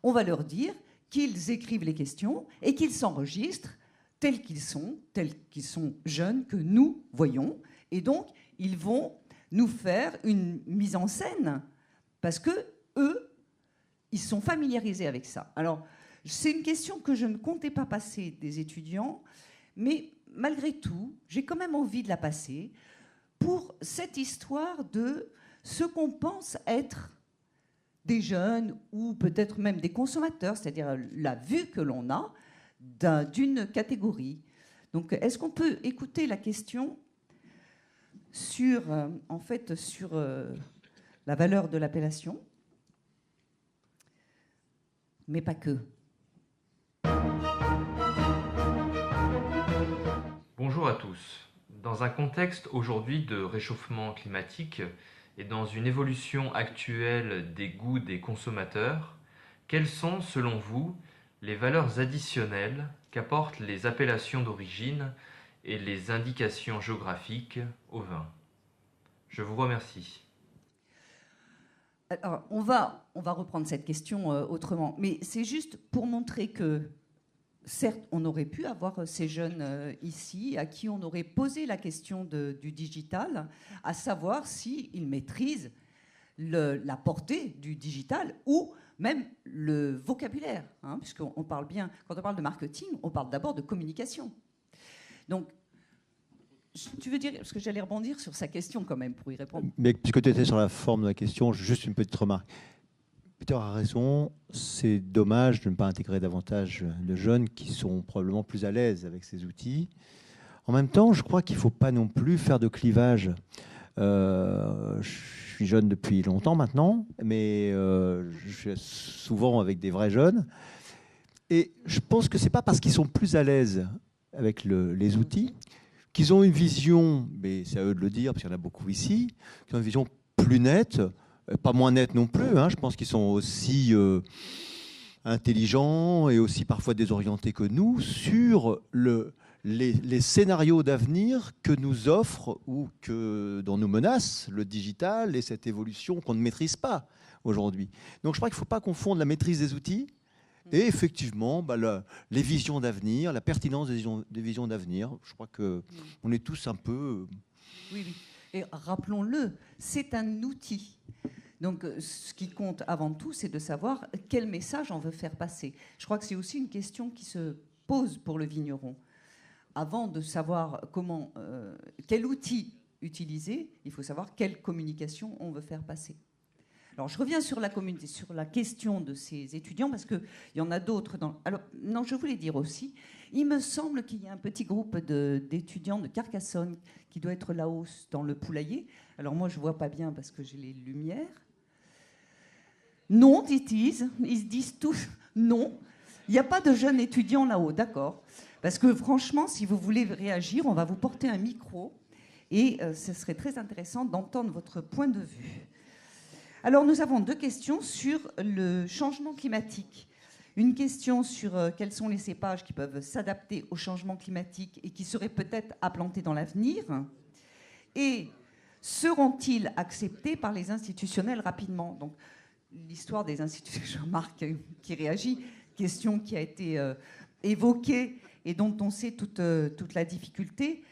On va leur dire qu'ils écrivent les questions et qu'ils s'enregistrent tels qu'ils sont jeunes, que nous voyons. Et donc, ils vont nous faire une mise en scène, parce que eux, ils sont familiarisés avec ça. Alors, c'est une question que je ne comptais pas passer des étudiants, mais malgré tout, j'ai quand même envie de la passer pour cette histoire de ce qu'on pense être des jeunes ou peut-être même des consommateurs, c'est-à-dire la vue que l'on a d'une catégorie. Donc, est-ce qu'on peut écouter la question sur la valeur de l'appellation, mais pas que. Bonjour à tous. Dans un contexte aujourd'hui de réchauffement climatique et dans une évolution actuelle des goûts des consommateurs, quelles sont, selon vous, les valeurs additionnelles qu'apportent les appellations d'origine et les indications géographiques au vin? Je vous remercie. Alors, on va reprendre cette question autrement, mais c'est juste pour montrer que, certes, on aurait pu avoir ces jeunes ici à qui on aurait posé la question du digital, à savoir s'ils maîtrisent la portée du digital ou même le vocabulaire, hein, puisqu'on parle bien, quand on parle de marketing, on parle d'abord de communication. Donc, tu veux dire, parce que j'allais rebondir sur sa question quand même pour y répondre. Mais puisque tu étais sur la forme de la question, juste une petite remarque. Peter a raison, c'est dommage de ne pas intégrer davantage de jeunes qui sont probablement plus à l'aise avec ces outils. En même temps, je crois qu'il ne faut pas non plus faire de clivage. Je suis jeune depuis longtemps maintenant, mais je suis souvent avec des vrais jeunes. Et je pense que ce n'est pas parce qu'ils sont plus à l'aise avec les outils qu'ils ont une vision, mais c'est à eux de le dire, parce qu'il y en a beaucoup ici, qui ont une vision plus nette, pas moins nette non plus. Hein, je pense qu'ils sont aussi intelligents et aussi parfois désorientés que nous sur les scénarios d'avenir que nous offre ou dont nous menace le digital et cette évolution qu'on ne maîtrise pas aujourd'hui. Donc je crois qu'il ne faut pas confondre la maîtrise des outils et effectivement, les visions d'avenir, la pertinence des visions d'avenir. Je crois qu'on est tous un peu... Oui. Et rappelons-le, c'est un outil. Donc ce qui compte avant tout, c'est de savoir quel message on veut faire passer. Je crois que c'est aussi une question qui se pose pour le vigneron. Avant de savoir quel outil utiliser, il faut savoir quelle communication on veut faire passer. Alors, je reviens sur la question de ces étudiants, parce qu'il y en a d'autres. Alors, non, je voulais dire aussi, il me semble qu'il y a un petit groupe d'étudiants de Carcassonne qui doit être là-haut dans le poulailler. Alors, moi, je ne vois pas bien parce que j'ai les lumières. Non, dit-ils. Ils se disent tous non. Il n'y a pas de jeunes étudiants là-haut, d'accord. Parce que franchement, si vous voulez réagir, on va vous porter un micro et ce serait très intéressant d'entendre votre point de vue. Alors, nous avons 2 questions sur le changement climatique. Une question sur quels sont les cépages qui peuvent s'adapter au changement climatique et qui seraient peut-être à planter dans l'avenir. Et seront-ils acceptés par les institutionnels rapidement? Donc, l'histoire des institutions, Jean-Marc qui réagit, question qui a été évoquée et dont on sait toute la difficulté.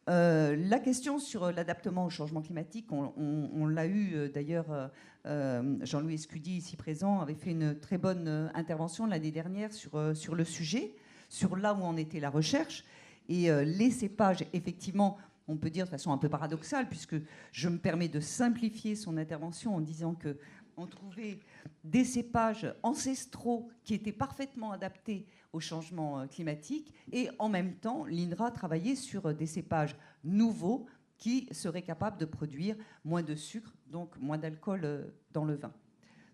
La question sur l'adaptement au changement climatique, on l'a eu d'ailleurs, Jean-Louis Escudi, ici présent, avait fait une très bonne intervention l'année dernière sur le sujet, sur là où en était la recherche. Et les cépages, effectivement, on peut dire de façon un peu paradoxale, puisque je me permets de simplifier son intervention en disant qu'on trouvait des cépages ancestraux qui étaient parfaitement adaptés au changement climatique, et en même temps, l'INRA travaillait sur des cépages nouveaux qui seraient capables de produire moins de sucre, donc moins d'alcool dans le vin.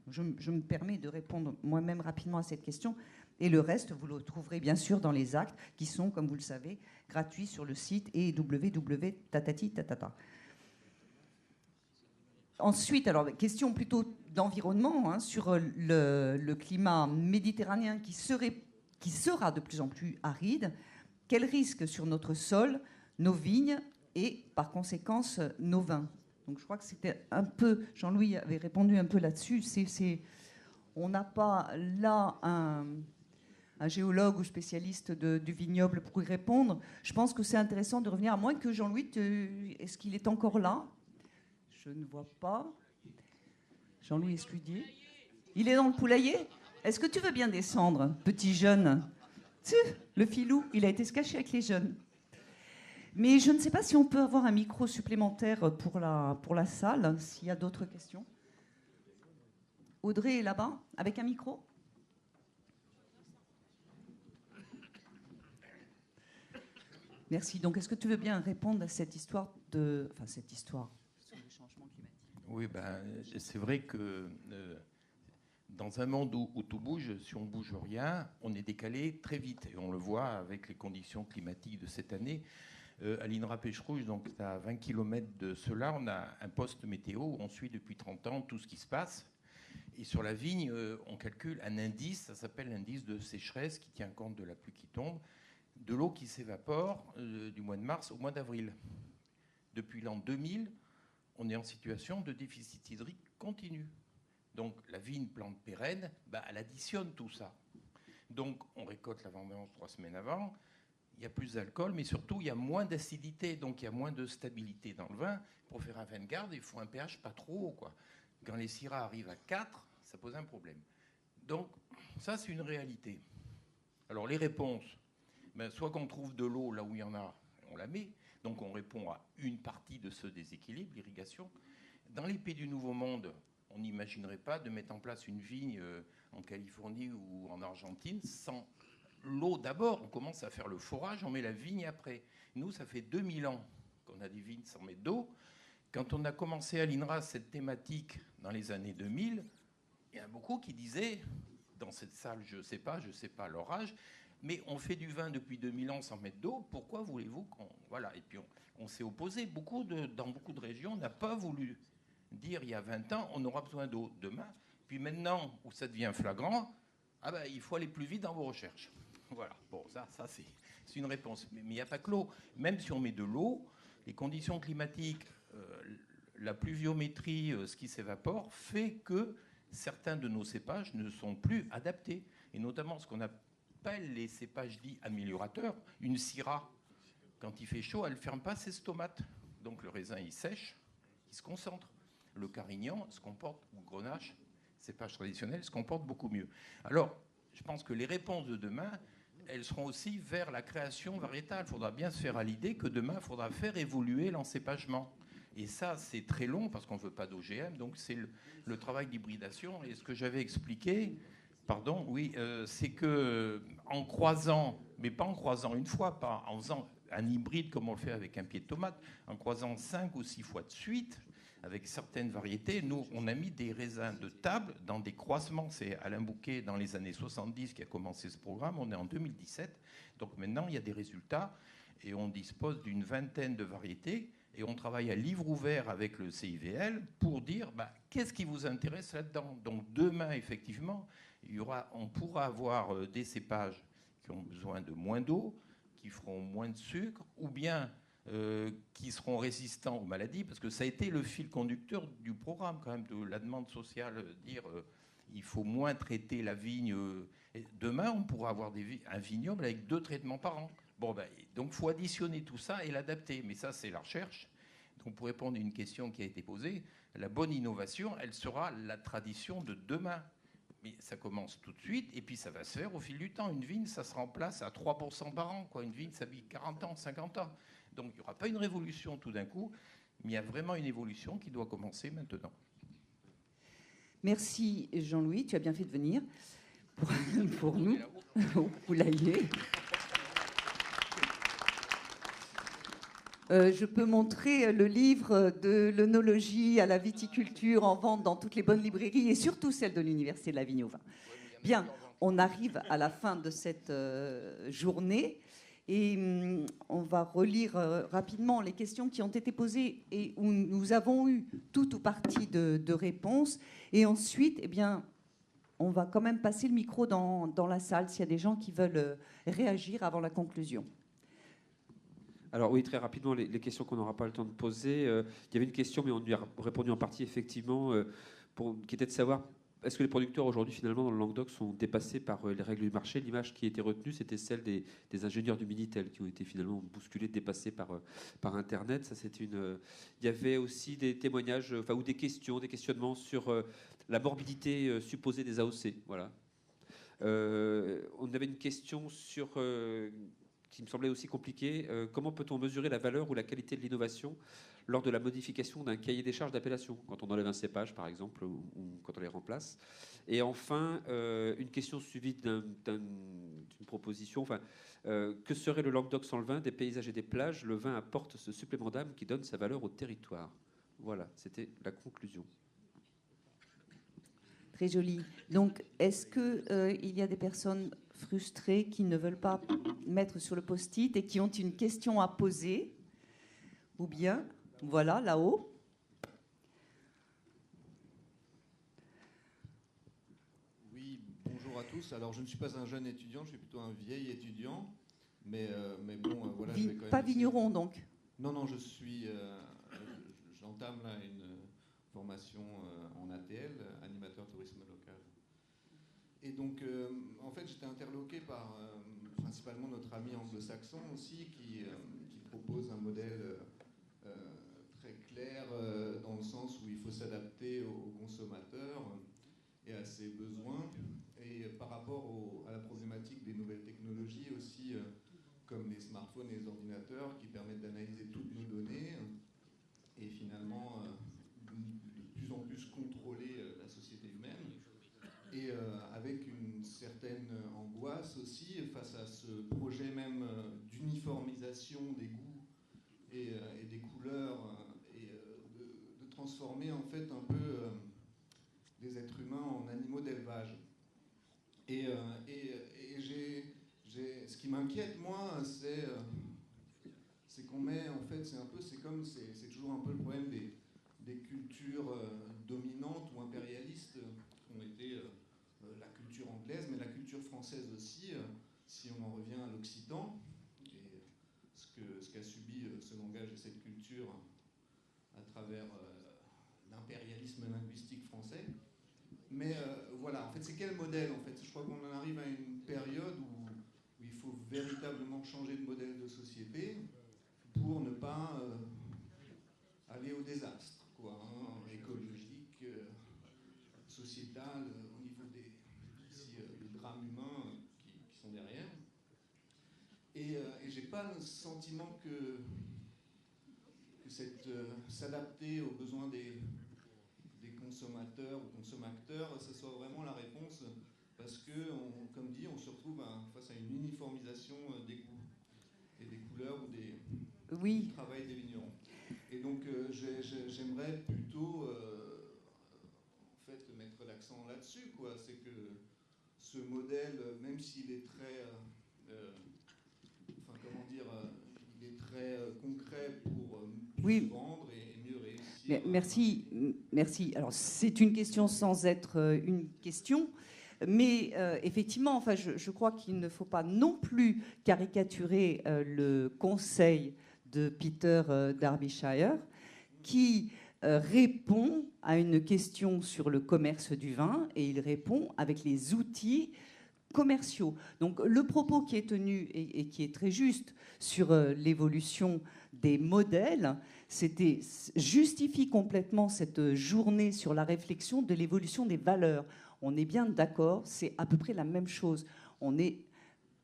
Je me permets de répondre moi-même rapidement à cette question, et le reste, vous le trouverez bien sûr dans les actes, qui sont, comme vous le savez, gratuits sur le site et www.tatati-tatata. Ensuite, alors, question plutôt d'environnement, sur le climat méditerranéen qui sera de plus en plus aride. Quel risque sur notre sol, nos vignes et, par conséquence, nos vins? Donc, je crois que c'était un peu... Jean-Louis avait répondu un peu là-dessus. On n'a pas là un géologue ou spécialiste du vignoble pour y répondre. Je pense que c'est intéressant de revenir, à moins que Jean-Louis... Est-ce qu'il est encore là? Je ne vois pas. Jean-Louis Escudier. Il est dans le poulailler? Est-ce que tu veux bien descendre, petit jeune? Le filou, il a été se cacher avec les jeunes. Mais je ne sais pas si on peut avoir un micro supplémentaire pour la salle, s'il y a d'autres questions. Audrey est là-bas, avec un micro. Merci. Donc, est-ce que tu veux bien répondre à cette histoire sur le changement climatique? Oui, c'est vrai que dans un monde où tout bouge, si on ne bouge rien, on est décalé très vite. Et on le voit avec les conditions climatiques de cette année. À l'INRA Pêche-Rouge, donc à 20 km de cela, on a un poste météo où on suit depuis 30 ans tout ce qui se passe. Et sur la vigne, on calcule un indice, ça s'appelle l'indice de sécheresse, qui tient compte de la pluie qui tombe, de l'eau qui s'évapore du mois de mars au mois d'avril. Depuis l'an 2000, on est en situation de déficit hydrique continu. Donc la vigne, plante pérenne, elle additionne tout ça. Donc on récolte la vendange 3 semaines avant, il y a plus d'alcool, mais surtout il y a moins d'acidité, donc il y a moins de stabilité dans le vin. Pour faire un vin de garde, il faut un pH pas trop haut, quoi. Quand les syrahs arrivent à 4, ça pose un problème. Donc ça, c'est une réalité. Alors les réponses, soit qu'on trouve de l'eau là où il y en a, on la met. Donc on répond à une partie de ce déséquilibre, l'irrigation. Dans les pays du Nouveau Monde, on n'imaginerait pas de mettre en place une vigne en Californie ou en Argentine sans l'eau d'abord. On commence à faire le forage, on met la vigne après. Nous, ça fait 2000 ans qu'on a des vignes sans mettre d'eau. Quand on a commencé à l'INRA cette thématique dans les années 2000, il y en a beaucoup qui disaient, dans cette salle, je ne sais pas leur âge, mais on fait du vin depuis 2000 ans sans mettre d'eau, pourquoi voulez-vous qu'on... Voilà, et puis on s'est opposé. Dans beaucoup de régions, on n'a pas voulu dire il y a 20 ans, on aura besoin d'eau demain. Puis maintenant, où ça devient flagrant, il faut aller plus vite dans vos recherches. Voilà, bon, ça c'est une réponse. Mais il n'y a pas que l'eau. Même si on met de l'eau, les conditions climatiques, la pluviométrie, ce qui s'évapore, fait que certains de nos cépages ne sont plus adaptés. Et notamment ce qu'on appelle les cépages dits améliorateurs. Une syrah, quand il fait chaud, elle ne ferme pas ses stomates. Donc le raisin, il sèche, il se concentre. Le carignan se comporte, ou grenache, cépage traditionnel, se comporte beaucoup mieux. Alors, je pense que les réponses de demain, elles seront aussi vers la création variétale. Il faudra bien se faire à l'idée que demain, il faudra faire évoluer l'encépagement. Et ça, c'est très long parce qu'on ne veut pas d'OGM. Donc, c'est le travail d'hybridation. Et ce que j'avais expliqué, c'est qu'en croisant, mais pas en croisant une fois, pas en faisant un hybride comme on le fait avec un pied de tomate, en croisant 5 ou 6 fois de suite, avec certaines variétés. Nous, on a mis des raisins de table dans des croisements. C'est Alain Bouquet, dans les années 70, qui a commencé ce programme. On est en 2017. Donc maintenant, il y a des résultats et on dispose d'une vingtaine de variétés. Et on travaille à livre ouvert avec le CIVL pour dire qu'est-ce qui vous intéresse là-dedans. Donc demain, effectivement, on pourra avoir des cépages qui ont besoin de moins d'eau, qui feront moins de sucre, ou bien qui seront résistants aux maladies, parce que ça a été le fil conducteur du programme, quand même, de la demande sociale, dire il faut moins traiter la vigne. Et demain, on pourra avoir un vignoble avec 2 traitements par an. Donc, il faut additionner tout ça et l'adapter. Mais ça, c'est la recherche. Donc, pour répondre à une question qui a été posée, la bonne innovation, elle sera la tradition de demain. Mais ça commence tout de suite et puis ça va se faire au fil du temps. Une vigne, ça se remplace à 3% par an. Une vigne, ça vit 40 ans, 50 ans. Donc, il n'y aura pas une révolution tout d'un coup, mais il y a vraiment une évolution qui doit commencer maintenant. Merci Jean-Louis, tu as bien fait de venir pour nous, au poulailler. Je peux montrer le livre de l'œnologie à la viticulture en vente dans toutes les bonnes librairies et surtout celle de l'Université de la Vigne au Vin. Bien, on arrive à la fin de cette journée et on va relire rapidement les questions qui ont été posées et où nous avons eu tout ou partie de réponses. Et ensuite, eh bien, on va quand même passer le micro dans la salle s'il y a des gens qui veulent réagir avant la conclusion. Alors oui, très rapidement, les questions qu'on n'aura pas le temps de poser. Il y avait une question, mais on lui a répondu en partie, effectivement, qui était de savoir, est-ce que les producteurs aujourd'hui, finalement, dans le Languedoc, sont dépassés par les règles du marché? L'image qui était retenue, c'était celle des ingénieurs du Minitel, qui ont été finalement bousculés, dépassés par Internet. Ça, c'était une... Il y avait aussi des témoignages, ou des questions, des questionnements sur la morbidité supposée des AOC. Voilà. On avait une question sur... qui me semblait aussi compliqué. Comment peut-on mesurer la valeur ou la qualité de l'innovation lors de la modification d'un cahier des charges d'appellation, quand on enlève un cépage, par exemple, ou quand on les remplace? Et enfin, une question suivie d'une proposition. Que serait le Languedoc sans le vin, des paysages et des plages? Le vin apporte ce supplément d'âme qui donne sa valeur au territoire. Voilà, c'était la conclusion. Très joli. Donc, est-ce qu'il y a des personnes frustrés qui ne veulent pas mettre sur le post-it et qui ont une question à poser? Ou bien, voilà, là-haut. Oui, bonjour à tous. Alors, je ne suis pas un jeune étudiant, je suis plutôt un vieil étudiant. Mais bon, voilà. Je vais quand même pas vigneron, donc? Non, je suis... j'entame là une formation en ATL, animateur tourisme local. Et donc, en fait, j'étais interloqué par principalement notre ami anglo-saxon aussi, qui propose un modèle très clair dans le sens où il faut s'adapter aux consommateurs et à ses besoins. Et par rapport à la problématique des nouvelles technologies aussi, comme les smartphones et les ordinateurs, qui permettent d'analyser toutes nos données et finalement de plus en plus contrôler la société humaine. Et avec une certaine angoisse aussi face à ce projet même d'uniformisation des goûts et des couleurs et de transformer en fait un peu des êtres humains en animaux d'élevage. Et ce qui m'inquiète moi, c'est qu'on met en fait, c'est toujours un peu le problème des cultures dominantes ou impérialistes qui ont été la culture anglaise, mais la culture française aussi, si on en revient à l'occitan, et ce qu'a subi ce langage et cette culture à travers l'impérialisme linguistique français. Mais voilà, en fait, c'est quel modèle en fait? Je crois qu'on en arrive à une période où il faut véritablement changer de modèle de société pour ne pas aller au désastre, écologique, sociétal, au niveau des drames humains qui sont derrière. Et j'ai pas le sentiment que s'adapter aux besoins des consommateurs ou consommateurs, ce soit vraiment la réponse, parce que, comme dit, on se retrouve face à une uniformisation des goûts et des couleurs ou du travail des vignerons. Et donc j'aimerais plutôt plutôt en fait, mettre l'accent là-dessus, quoi. C'est que ce modèle, même s'il est très, enfin, comment dire, il est très concret pour Oui. se vendre et mieux réussir. Merci. Alors, c'est une question sans être une question. Mais effectivement, enfin, je crois qu'il ne faut pas non plus caricaturer le conseil de Peter Derbyshire, qui répond à une question sur le commerce du vin, et il répond avec les outils commerciaux. Donc le propos qui est tenu et qui est très juste sur l'évolution des modèles, justifie complètement cette journée sur la réflexion de l'évolution des valeurs. On est bien d'accord, c'est à peu près la même chose. On est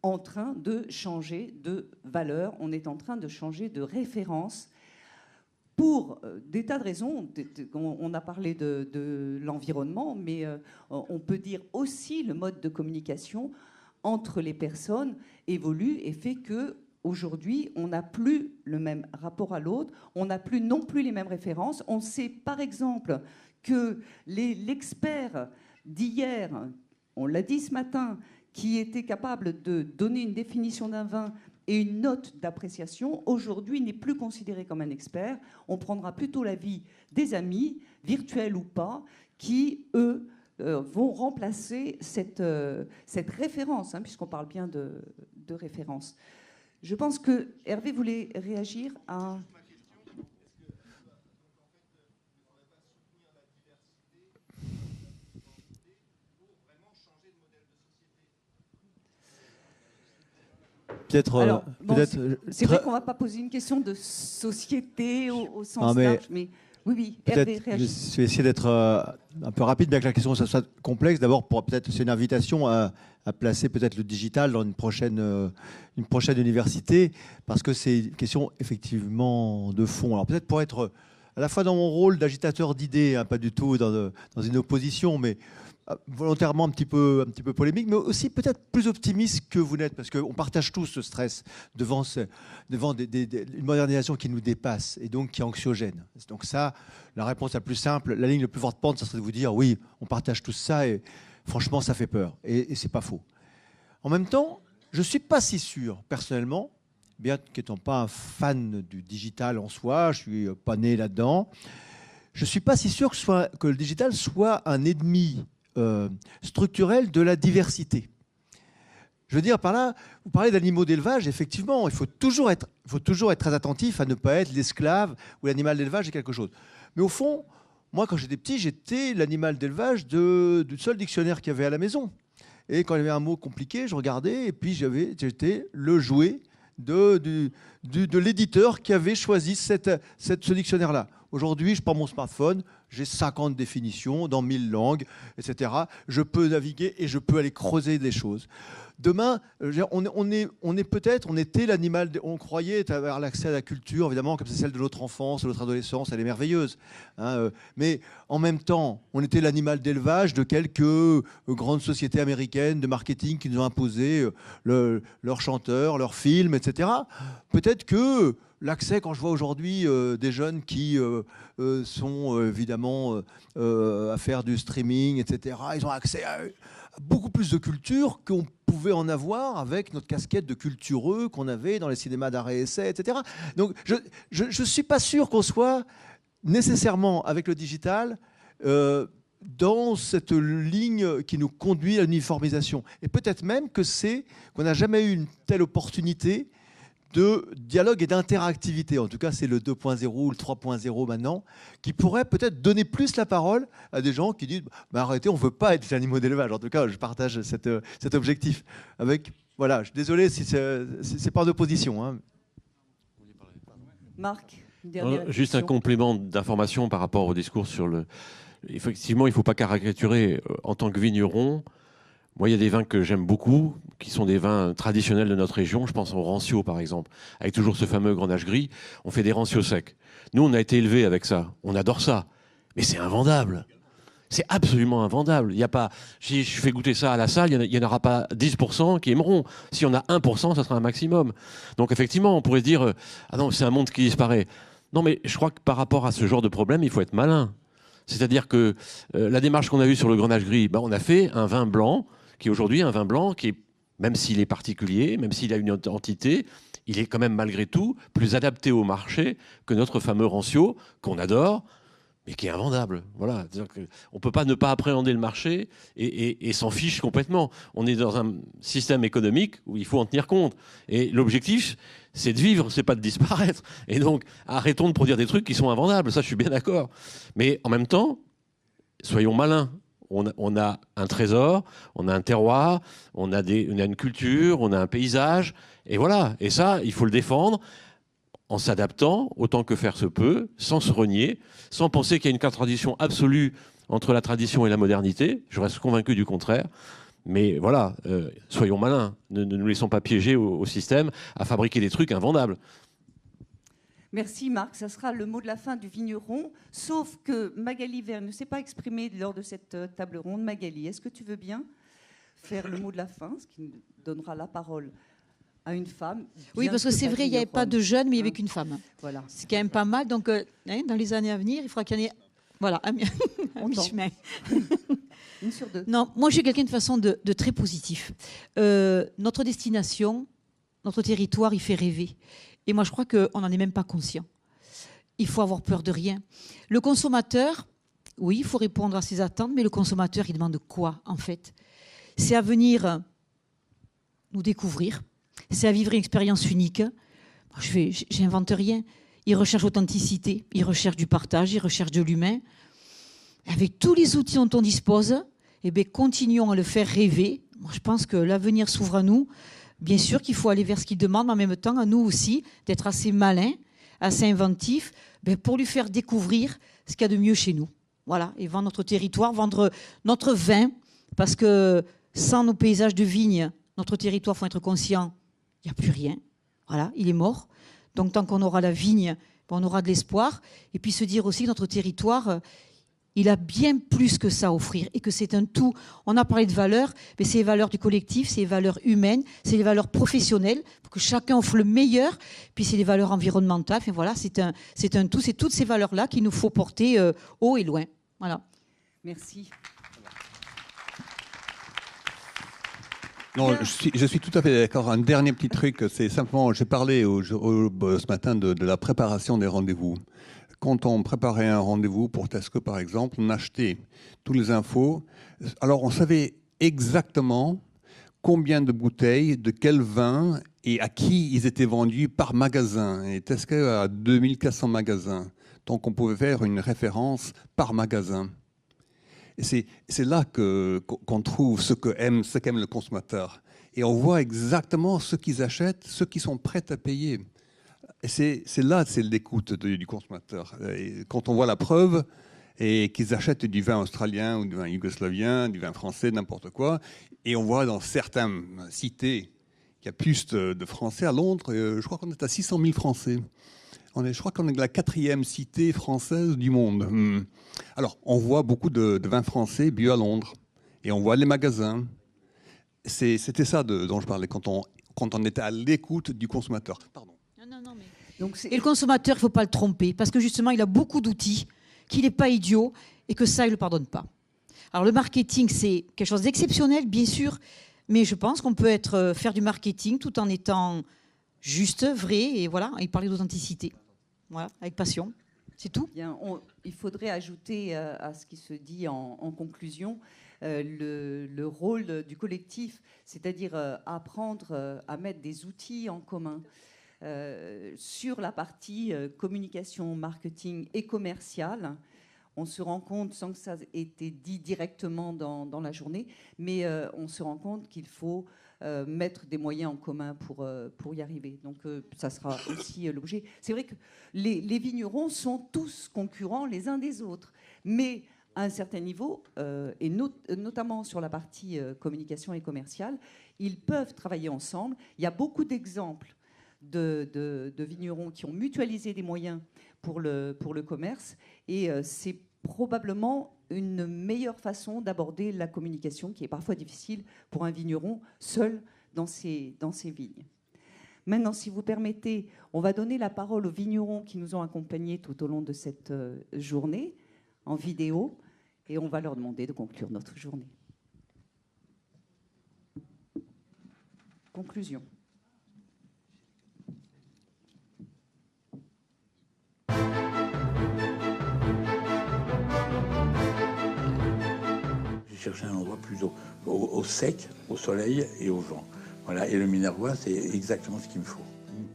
en train de changer de valeur, on est en train de changer de référence pour des tas de raisons. On a parlé de l'environnement, mais on peut dire aussi le mode de communication entre les personnes évolue et fait que aujourd'hui, on n'a plus le même rapport à l'autre, on n'a plus non plus les mêmes références. On sait par exemple que l'expert d'hier, on l'a dit ce matin, qui était capable de donner une définition d'un vin et une note d'appréciation, aujourd'hui n'est plus considéré comme un expert. On prendra plutôt l'avis des amis, virtuels ou pas, qui, eux, vont remplacer cette référence, hein, puisqu'on parle bien de référence. Je pense que Hervé voulait réagir à... Peut-être. C'est vrai qu'on ne va pas poser une question de société au sens large, mais oui, Hervé réagit. Je vais essayer d'être un peu rapide, bien que la question soit complexe. D'abord, c'est une invitation à placer peut-être le digital dans une prochaine université, parce que c'est une question effectivement de fond. Alors peut-être pour être à la fois dans mon rôle d'agitateur d'idées, hein, pas du tout dans une opposition, mais volontairement un petit peu polémique, mais aussi peut-être plus optimiste que vous n'êtes, parce qu'on partage tous ce stress devant une modernisation qui nous dépasse et donc qui est anxiogène. Donc ça, la réponse la plus simple, la ligne la plus forte pente, ça serait de vous dire oui, on partage tous ça et franchement, ça fait peur. Et c'est pas faux. En même temps, je suis pas si sûr, personnellement, bien qu'étant pas un fan du digital en soi, je suis pas né là-dedans, je suis pas si sûr que le digital soit un ennemi structurel de la diversité. Je veux dire par là, vous parlez d'animaux d'élevage, effectivement, il faut toujours être très attentif à ne pas être l'esclave ou l'animal d'élevage est quelque chose. Mais au fond, moi quand j'étais petit, j'étais l'animal d'élevage du seul dictionnaire qu'il y avait à la maison. Et quand il y avait un mot compliqué, je regardais et puis j'étais le jouet de l'éditeur qui avait choisi ce dictionnaire-là. Aujourd'hui, je prends mon smartphone, j'ai 50 définitions dans 1000 langues, etc. Je peux naviguer et je peux aller creuser des choses. Demain, on était l'animal, on croyait avoir l'accès à la culture, évidemment, comme c'est celle de notre enfance, de notre adolescence, elle est merveilleuse. Hein, mais en même temps, on était l'animal d'élevage de quelques grandes sociétés américaines de marketing qui nous ont imposé leurs chanteurs, leurs films, etc. Peut-être que l'accès, quand je vois aujourd'hui des jeunes qui sont évidemment à faire du streaming, etc., ils ont accès à beaucoup plus de culture qu'on pouvait en avoir avec notre casquette de cultureux qu'on avait dans les cinémas d'art et essai, etc. Donc je ne suis pas sûr qu'on soit nécessairement avec le digital dans cette ligne qui nous conduit à l'uniformisation. Et peut-être même qu'on n'a jamais eu une telle opportunité de dialogue et d'interactivité. En tout cas, c'est le 2.0 ou le 3.0 maintenant, qui pourrait peut-être donner plus la parole à des gens qui disent bah, arrêtez, on ne veut pas être des animaux d'élevage. En tout cas, je partage cet objectif. Voilà, je suis désolé si c'est pas en opposition. Hein. Marc, juste un complément d'information par rapport au discours sur le... Effectivement, il ne faut pas caricaturer en tant que vigneron. Moi, il y a des vins que j'aime beaucoup, qui sont des vins traditionnels de notre région. Je pense au rancio, par exemple, avec toujours ce fameux Grenache gris. On fait des rancios secs. Nous, on a été élevés avec ça. On adore ça. Mais c'est invendable. C'est absolument invendable. Il y a pas... Si je fais goûter ça à la salle, il n'y en aura pas 10% qui aimeront. Si on a 1%, ça sera un maximum. Donc, effectivement, on pourrait se dire ah non, c'est un monde qui disparaît. Non, mais je crois que par rapport à ce genre de problème, il faut être malin. C'est-à-dire que la démarche qu'on a eue sur le Grenache Gris, on a fait un vin blanc qui est aujourd'hui un vin blanc qui est, même s'il est particulier, même s'il a une entité, il est quand même malgré tout plus adapté au marché que notre fameux Rancio, qu'on adore, mais qui est invendable. Voilà. On ne peut pas ne pas appréhender le marché et s'en fiche complètement. On est dans un système économique où il faut en tenir compte. Et l'objectif, c'est de vivre, c'est pas de disparaître. Et donc, arrêtons de produire des trucs qui sont invendables. Ça, je suis bien d'accord. Mais en même temps, soyons malins. On a un trésor, on a un terroir, on a une culture, on a un paysage. Et voilà. Et ça, il faut le défendre en s'adaptant autant que faire se peut, sans se renier, sans penser qu'il y a une contradiction absolue entre la tradition et la modernité. Je reste convaincu du contraire. Mais voilà, soyons malins. Ne nous laissons pas piéger au système à fabriquer des trucs invendables. Merci Marc, ça sera le mot de la fin du vigneron, sauf que Magali Verne ne s'est pas exprimée lors de cette table ronde. Magali, est-ce que tu veux bien faire le mot de la fin, ce qui donnera la parole à une femme? Oui, parce que c'est vrai, il n'y avait pas de jeunes, mais il n'y avait qu'une femme. Voilà. C'est quand même pas mal. Donc, dans les années à venir, il faudra qu'il y en ait voilà, un mi-chemin. Une sur deux. Non, moi, je suis quelqu'un de façon de très positif. Notre destination, notre territoire, il fait rêver. Et moi, je crois qu'on n'en est même pas conscient. Il faut avoir peur de rien. Le consommateur, oui, il faut répondre à ses attentes, mais le consommateur, il demande quoi, en fait? C'est à venir nous découvrir. C'est à vivre une expérience unique. J'invente rien. Il recherche l'authenticité, il recherche du partage, il recherche de l'humain. Avec tous les outils dont on dispose, eh bien, continuons à le faire rêver. Moi, je pense que l'avenir s'ouvre à nous. Bien sûr qu'il faut aller vers ce qu'il demande, mais en même temps, à nous aussi, d'être assez malins, assez inventifs, pour lui faire découvrir ce qu'il y a de mieux chez nous. Voilà, et vendre notre territoire, vendre notre vin, parce que sans nos paysages de vignes, notre territoire, il faut être conscient, il n'y a plus rien. Voilà, il est mort. Donc, tant qu'on aura la vigne, on aura de l'espoir. Et puis se dire aussi que notre territoire, il a bien plus que ça à offrir et que c'est un tout. On a parlé de valeurs, mais c'est les valeurs du collectif, c'est les valeurs humaines, c'est les valeurs professionnelles, pour que chacun offre le meilleur. Puis c'est les valeurs environnementales. Enfin, voilà, c'est un tout. C'est toutes ces valeurs-là qu'il nous faut porter haut et loin. Voilà. Merci. Non, je suis tout à fait d'accord. Un dernier petit truc, c'est simplement, j'ai parlé ce matin de la préparation des rendez-vous. Quand on préparait un rendez-vous pour Tesco, par exemple, on achetait toutes les infos. Alors, on savait exactement combien de bouteilles, de quel vin et à qui ils étaient vendus par magasin. Et Tesco a 2400 magasins. Donc, on pouvait faire une référence par magasin. Et c'est là qu'on trouve ce qu'aime le consommateur. Et on voit exactement ce qu'ils achètent, ce qu'ils sont prêts à payer. Et c'est l'écoute du consommateur. Et quand on voit la preuve et qu'ils achètent du vin australien ou du vin yougoslavien, du vin français, n'importe quoi, et on voit dans certaines cités qu'il y a plus de Français. À Londres, je crois qu'on est à 600 000 Français. Je crois qu'on est la 4e cité française du monde. Alors, on voit beaucoup de vins français bu à Londres. Et on voit les magasins. C'était ça dont je parlais quand on était à l'écoute du consommateur. Pardon. Non, mais... Et le consommateur, il ne faut pas le tromper. Parce que justement, il a beaucoup d'outils, qu'il n'est pas idiot et que ça, il ne le pardonne pas. Alors, le marketing, c'est quelque chose d'exceptionnel, bien sûr. Mais je pense qu'on peut faire du marketing tout en étant juste, vrai, et voilà, et parler d'authenticité. Voilà, avec passion. C'est tout. Bien, il faudrait ajouter à ce qui se dit en conclusion le rôle du collectif, c'est-à-dire apprendre à mettre des outils en commun sur la partie communication, marketing et commercial. On se rend compte, sans que ça ait été dit directement dans la journée, mais on se rend compte qu'il faut mettre des moyens en commun pour y arriver. Donc ça sera aussi l'objet. C'est vrai que les vignerons sont tous concurrents les uns des autres, mais à un certain niveau, et notamment sur la partie communication et commerciale, ils peuvent travailler ensemble. Il y a beaucoup d'exemples de vignerons qui ont mutualisé des moyens pour le commerce, et c'est probablement une meilleure façon d'aborder la communication qui est parfois difficile pour un vigneron seul dans ses vignes. Maintenant, si vous permettez, on va donner la parole aux vignerons qui nous ont accompagnés tout au long de cette journée en vidéo et on va leur demander de conclure notre journée. Conclusion. J'ai cherché un endroit plus au sec, au soleil et au vent. Voilà, et le Minervois, c'est exactement ce qu'il me faut.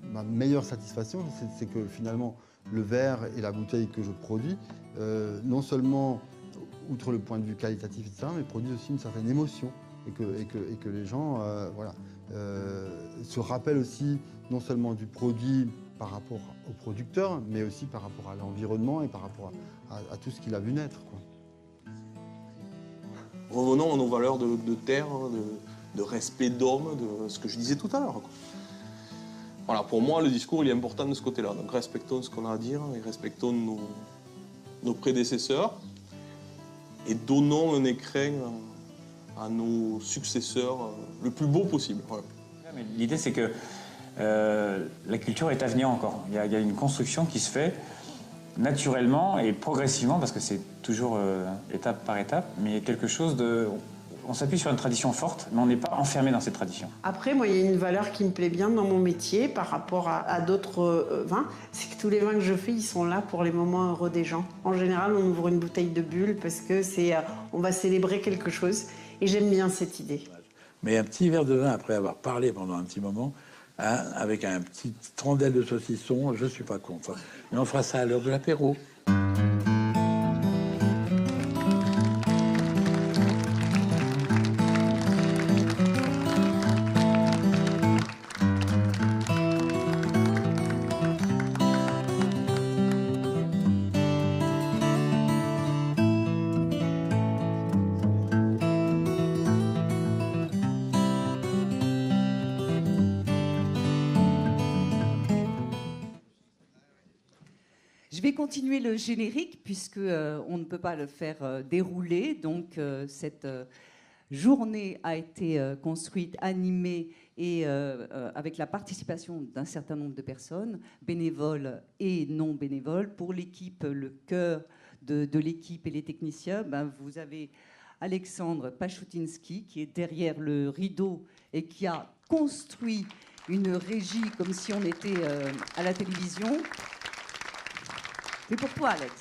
Ma meilleure satisfaction, c'est que finalement, le verre et la bouteille que je produis, non seulement, outre le point de vue qualitatif, etc., mais produisent aussi une certaine émotion. Et que les gens se rappellent aussi non seulement du produit par rapport au producteur, mais aussi par rapport à l'environnement et par rapport à tout ce qu'il a vu naître, quoi. Revenons à nos valeurs de terre, de respect d'homme, de ce que je disais tout à l'heure, quoi. Voilà, pour moi, le discours il est important de ce côté-là. Donc respectons ce qu'on a à dire et respectons nos prédécesseurs et donnons un écrin à nos successeurs le plus beau possible. Voilà. L'idée, c'est que la culture est à venir encore. Il y a une construction qui se fait naturellement et progressivement, parce que c'est toujours étape par étape, mais quelque chose de... On s'appuie sur une tradition forte, mais on n'est pas enfermé dans cette tradition. Après, moi, il y a une valeur qui me plaît bien dans mon métier par rapport à d'autres vins, c'est que tous les vins que je fais, ils sont là pour les moments heureux des gens. En général, on ouvre une bouteille de bulle parce que on va célébrer quelque chose, et j'aime bien cette idée. Mais un petit verre de vin après avoir parlé pendant un petit moment, hein, avec un petit rondelle de saucisson, je ne suis pas contre. Mais on fera ça à l'heure de l'apéro. Je vais continuer le générique puisque on ne peut pas le faire dérouler. Donc cette journée a été construite, animée et avec la participation d'un certain nombre de personnes, bénévoles et non bénévoles. Pour l'équipe, le cœur de l'équipe et les techniciens, vous avez Alexandre Pachoutinsky qui est derrière le rideau et qui a construit une régie comme si on était à la télévision. C'est pour toi, Alex.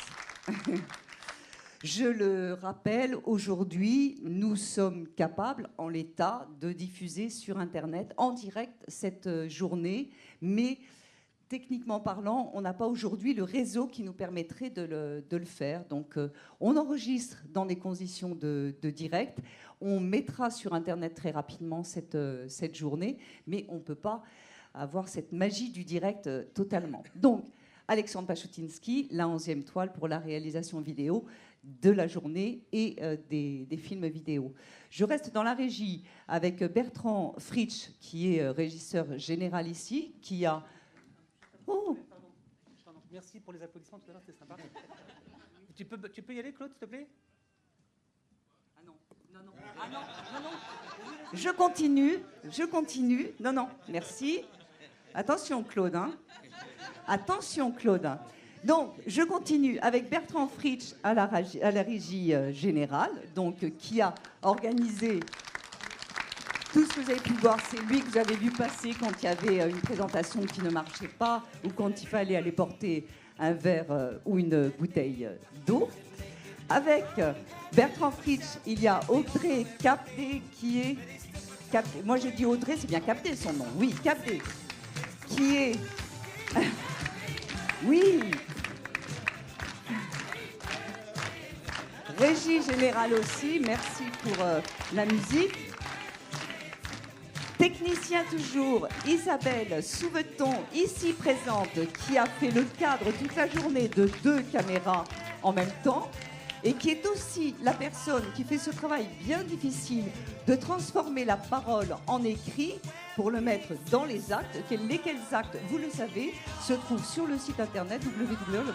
Je le rappelle, aujourd'hui, nous sommes capables, en l'état, de diffuser sur Internet, en direct, cette journée. Mais, techniquement parlant, on n'a pas aujourd'hui le réseau qui nous permettrait de le faire. Donc, on enregistre dans des conditions de direct. On mettra sur Internet très rapidement cette journée. Mais on ne peut pas avoir cette magie du direct totalement. Donc, Alexandre Pachoutinsky, la 11e toile pour la réalisation vidéo de la journée et des films vidéo. Je reste dans la régie avec Bertrand Fritsch, qui est régisseur général ici, qui a... Oh. Merci pour les applaudissements tout à l'heure, c'était sympa. Tu peux y aller, Claude, s'il te plaît? Ah non, non, non. Ah non, non, non. Je continue. Non, non, merci. Attention, Claude, hein. Attention, Claude. Donc, je continue avec Bertrand Fritsch à la régie générale, donc, qui a organisé tout ce que vous avez pu voir. C'est lui que vous avez vu passer quand il y avait une présentation qui ne marchait pas ou quand il fallait aller porter un verre ou une bouteille d'eau. Avec Bertrand Fritsch, il y a Audrey Capdé qui est... Capdé. Moi, je dis Audrey, c'est bien Capdé son nom. Oui, Capdé. Qui est... Oui. Régie générale aussi, merci pour la musique. Technicien toujours, Isabelle Souveton, ici présente, qui a fait le cadre toute la journée de 2 caméras en même temps et qui est aussi la personne qui fait ce travail bien difficile de transformer la parole en écrit pour le mettre dans les actes, lesquels actes, vous le savez, se trouvent sur le site internet www,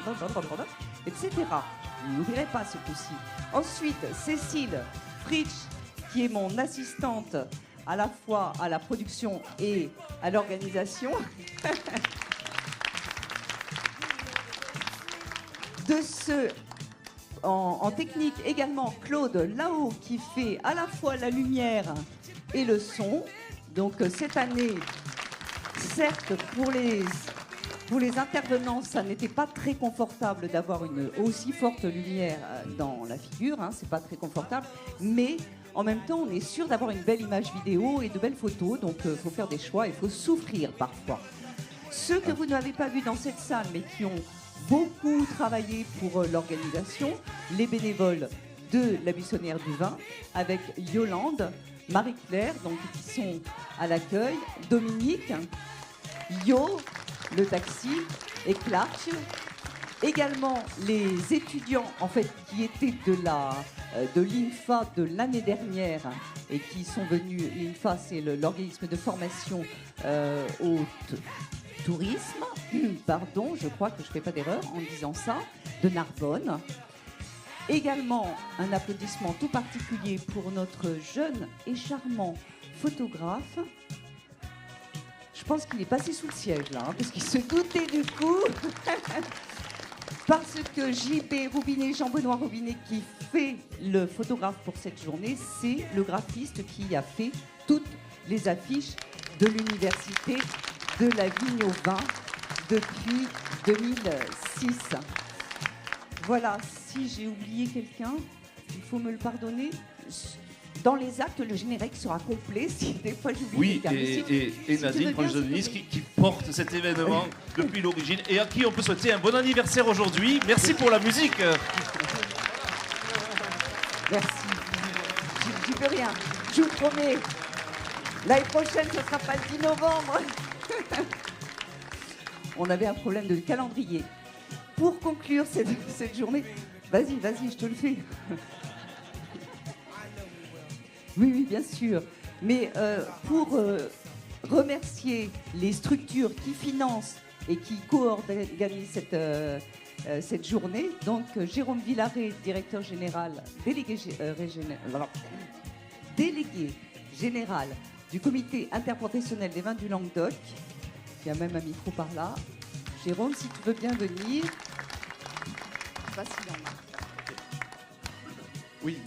etc. N'oublierez pas ce coup-ci. Ensuite, Cécile Fritsch, qui est mon assistante à la fois à la production et à l'organisation. De ceux en technique également, Claude là-haut, qui fait à la fois la lumière et le son. Donc cette année, certes, pour les intervenants, ça n'était pas très confortable d'avoir une aussi forte lumière dans la figure, hein, c'est pas très confortable, mais en même temps, on est sûr d'avoir une belle image vidéo et de belles photos, donc il faut faire des choix, il faut souffrir parfois. Ceux que vous n'avez pas vus dans cette salle, mais qui ont beaucoup travaillé pour l'organisation, les bénévoles de la Buissonnière du Vin, avec Yolande, Marie-Claire, donc qui sont à l'accueil, Dominique, Yo, le taxi, et Clark. Également les étudiants en fait qui étaient de l'INFA de l'année dernière et qui sont venus. L'INFA, c'est l'organisme de formation au tourisme. Pardon, je crois que je ne fais pas d'erreur en disant ça, de Narbonne. Également un applaudissement tout particulier pour notre jeune et charmant photographe. Je pense qu'il est passé sous le siège là, hein, parce qu'il se doutait du coup. Parce que JB Roubinet, Jean-Benoît Roubinet, qui fait le photographe pour cette journée, c'est le graphiste qui a fait toutes les affiches de l'université de la Vigne au Vin depuis 2006. Voilà, si j'ai oublié quelqu'un, il faut me le pardonner. Dans les actes, le générique sera complet si des fois j'oublie quelqu'un. Et Nadine Franche-Denise qui porte cet événement depuis l'origine et à qui on peut souhaiter un bon anniversaire aujourd'hui. Merci pour la musique. Merci. J'y peux rien. Je vous promets. L'année prochaine, ce ne sera pas le 10 novembre. On avait un problème de calendrier. Pour conclure cette journée, vas-y, je te le fais. Oui, bien sûr. Mais pour remercier les structures qui financent et qui co-organisent cette journée, donc Jérôme Villaret, directeur général, délégué général du comité interprofessionnel des vins du Languedoc. Il y a même un micro par là. Jérôme, si tu veux bien venir. Facile en main. Oui.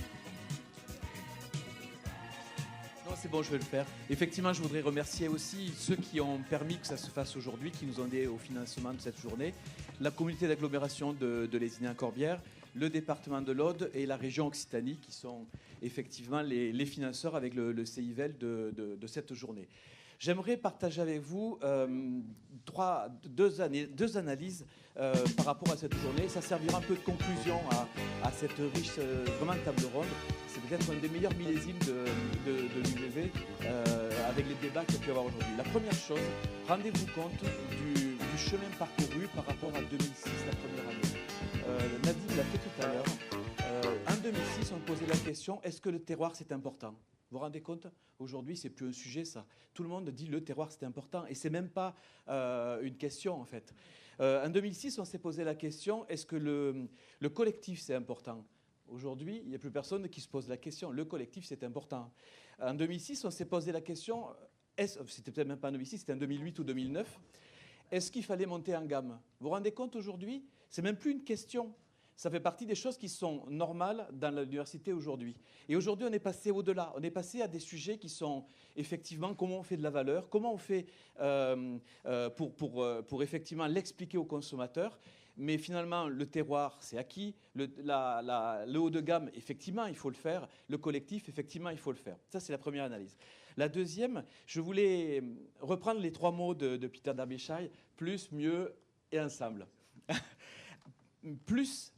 Non, c'est bon, je vais le faire. Effectivement, je voudrais remercier aussi ceux qui ont permis que ça se fasse aujourd'hui, qui nous ont aidés au financement de cette journée. La communauté d'agglomération de Lézignan-Corbière, le département de l'Aude et la région Occitanie, qui sont effectivement les financeurs avec le CIVEL de cette journée. J'aimerais partager avec vous deux analyses par rapport à cette journée. Ça servira un peu de conclusion à cette riche vraiment table ronde. C'est peut-être un des meilleurs millésimes de l'UVV avec les débats qu'il y a pu y avoir aujourd'hui. La première chose, rendez-vous compte du chemin parcouru par rapport à 2006, la première année. Nadine l'a fait tout à l'heure. En 2006, on posait la question, est-ce que le terroir c'est important ? Vous vous rendez compte ? Aujourd'hui, c'est plus un sujet, ça. Tout le monde dit le terroir, c'est important. Et c'est même pas une question, en fait. En 2006, on s'est posé la question, est-ce que le collectif, c'est important ? Aujourd'hui, il n'y a plus personne qui se pose la question. Le collectif, c'est important. En 2006, on s'est posé la question, c'était peut-être même pas en 2006, c'était en 2008 ou 2009, est-ce qu'il fallait monter en gamme ? Vous vous rendez compte aujourd'hui ? C'est même plus une question. Ça fait partie des choses qui sont normales dans l'université aujourd'hui. Et aujourd'hui, on est passé au-delà. On est passé à des sujets qui sont effectivement comment on fait de la valeur, comment on fait pour effectivement l'expliquer aux consommateurs. Mais finalement, le terroir, c'est acquis. Le haut de gamme, effectivement, il faut le faire. Le collectif, effectivement, il faut le faire. Ça, c'est la première analyse. La deuxième, je voulais reprendre les 3 mots de Peter Derbyshire, plus, mieux et ensemble. Plus,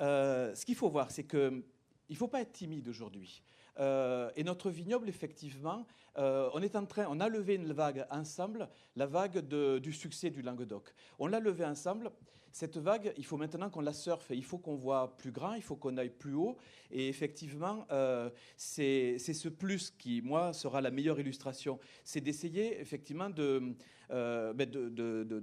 ce qu'il faut voir, c'est qu'il ne faut pas être timide aujourd'hui. Et notre vignoble, effectivement, on a levé une vague ensemble, la vague du succès du Languedoc. On l'a levé ensemble. Cette vague, il faut maintenant qu'on la surfe, il faut qu'on voit plus grand, il faut qu'on aille plus haut. Et effectivement, c'est ce plus qui, moi, sera la meilleure illustration. C'est d'essayer effectivement de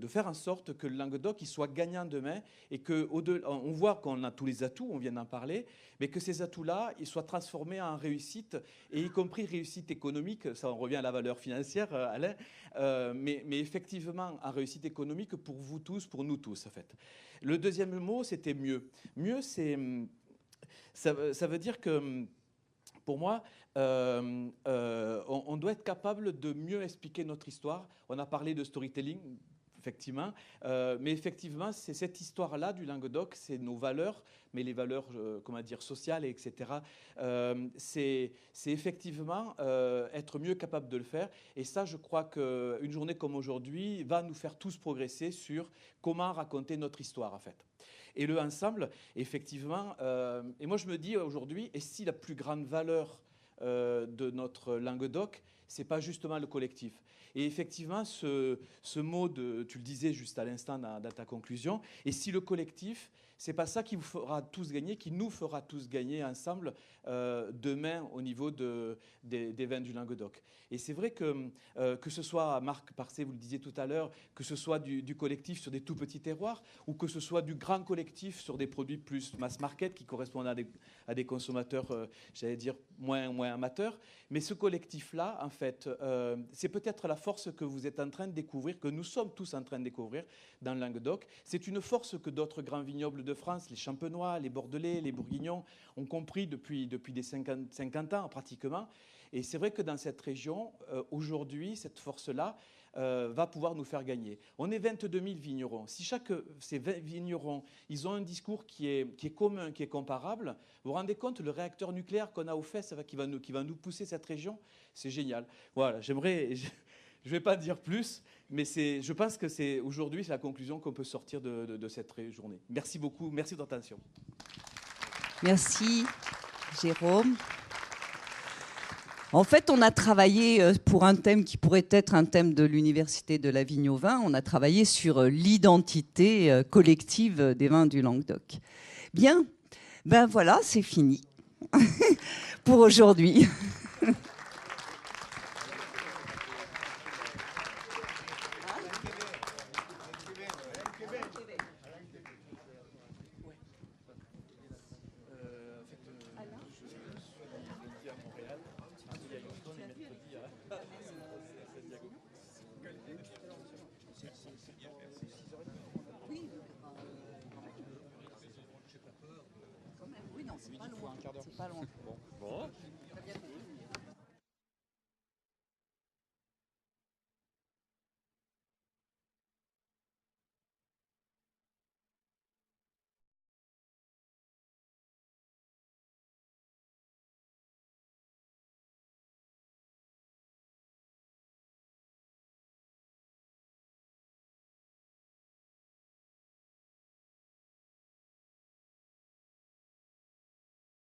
faire en sorte que le Languedoc il soit gagnant demain et qu'on voit qu'on a tous les atouts, on vient d'en parler, mais que ces atouts-là, ils soient transformés en réussite, et y compris réussite économique. Ça, on revient à la valeur financière, Alain, mais effectivement en réussite économique pour vous tous, pour nous tous, en fait. Le deuxième mot, c'était mieux. Mieux, ça veut dire que, pour moi, on doit être capable de mieux expliquer notre histoire. On a parlé de storytelling, effectivement, mais effectivement, c'est cette histoire-là du Languedoc, c'est nos valeurs, mais les valeurs, comment dire, sociales, etc. C'est effectivement être mieux capable de le faire. Et ça, je crois qu'une journée comme aujourd'hui va nous faire tous progresser sur comment raconter notre histoire, en fait. Et le ensemble, effectivement, et moi je me dis aujourd'hui, et si la plus grande valeur de notre Languedoc, c'est pas justement le collectif. Et effectivement, ce mot, tu le disais juste à l'instant dans ta conclusion, et si le collectif, c'est pas ça qui vous fera tous gagner, qui nous fera tous gagner ensemble demain au niveau des vins du Languedoc. Et c'est vrai que ce soit, Marc Parcé, vous le disiez tout à l'heure, que ce soit du collectif sur des tout petits terroirs, ou que ce soit du grand collectif sur des produits plus mass market qui correspondent à des consommateurs, j'allais dire, moins amateurs. Mais ce collectif-là, en fait, c'est peut-être la force que vous êtes en train de découvrir, que nous sommes tous en train de découvrir dans le Languedoc. C'est une force que d'autres grands vignobles de France, les Champenois, les Bordelais, les Bourguignons, ont compris depuis des 50 ans pratiquement. Et c'est vrai que dans cette région, aujourd'hui, cette force-là va pouvoir nous faire gagner. On est 22 000 vignerons. Si ces 20 vignerons, ils ont un discours qui est commun, qui est comparable, vous vous rendez compte, le réacteur nucléaire qu'on a aux fesses qui va nous pousser cette région, c'est génial. Voilà, je ne vais pas dire plus, mais je pense que aujourd'hui, c'est la conclusion qu'on peut sortir de cette journée. Merci beaucoup, merci de votre attention. Merci, Jérôme. En fait, on a travaillé pour un thème qui pourrait être un thème de l'Université de la Vigne au Vin. On a travaillé sur l'identité collective des vins du Languedoc. Bien, ben voilà, c'est fini pour aujourd'hui. C'est pas loin. C'est pas loin. Bon.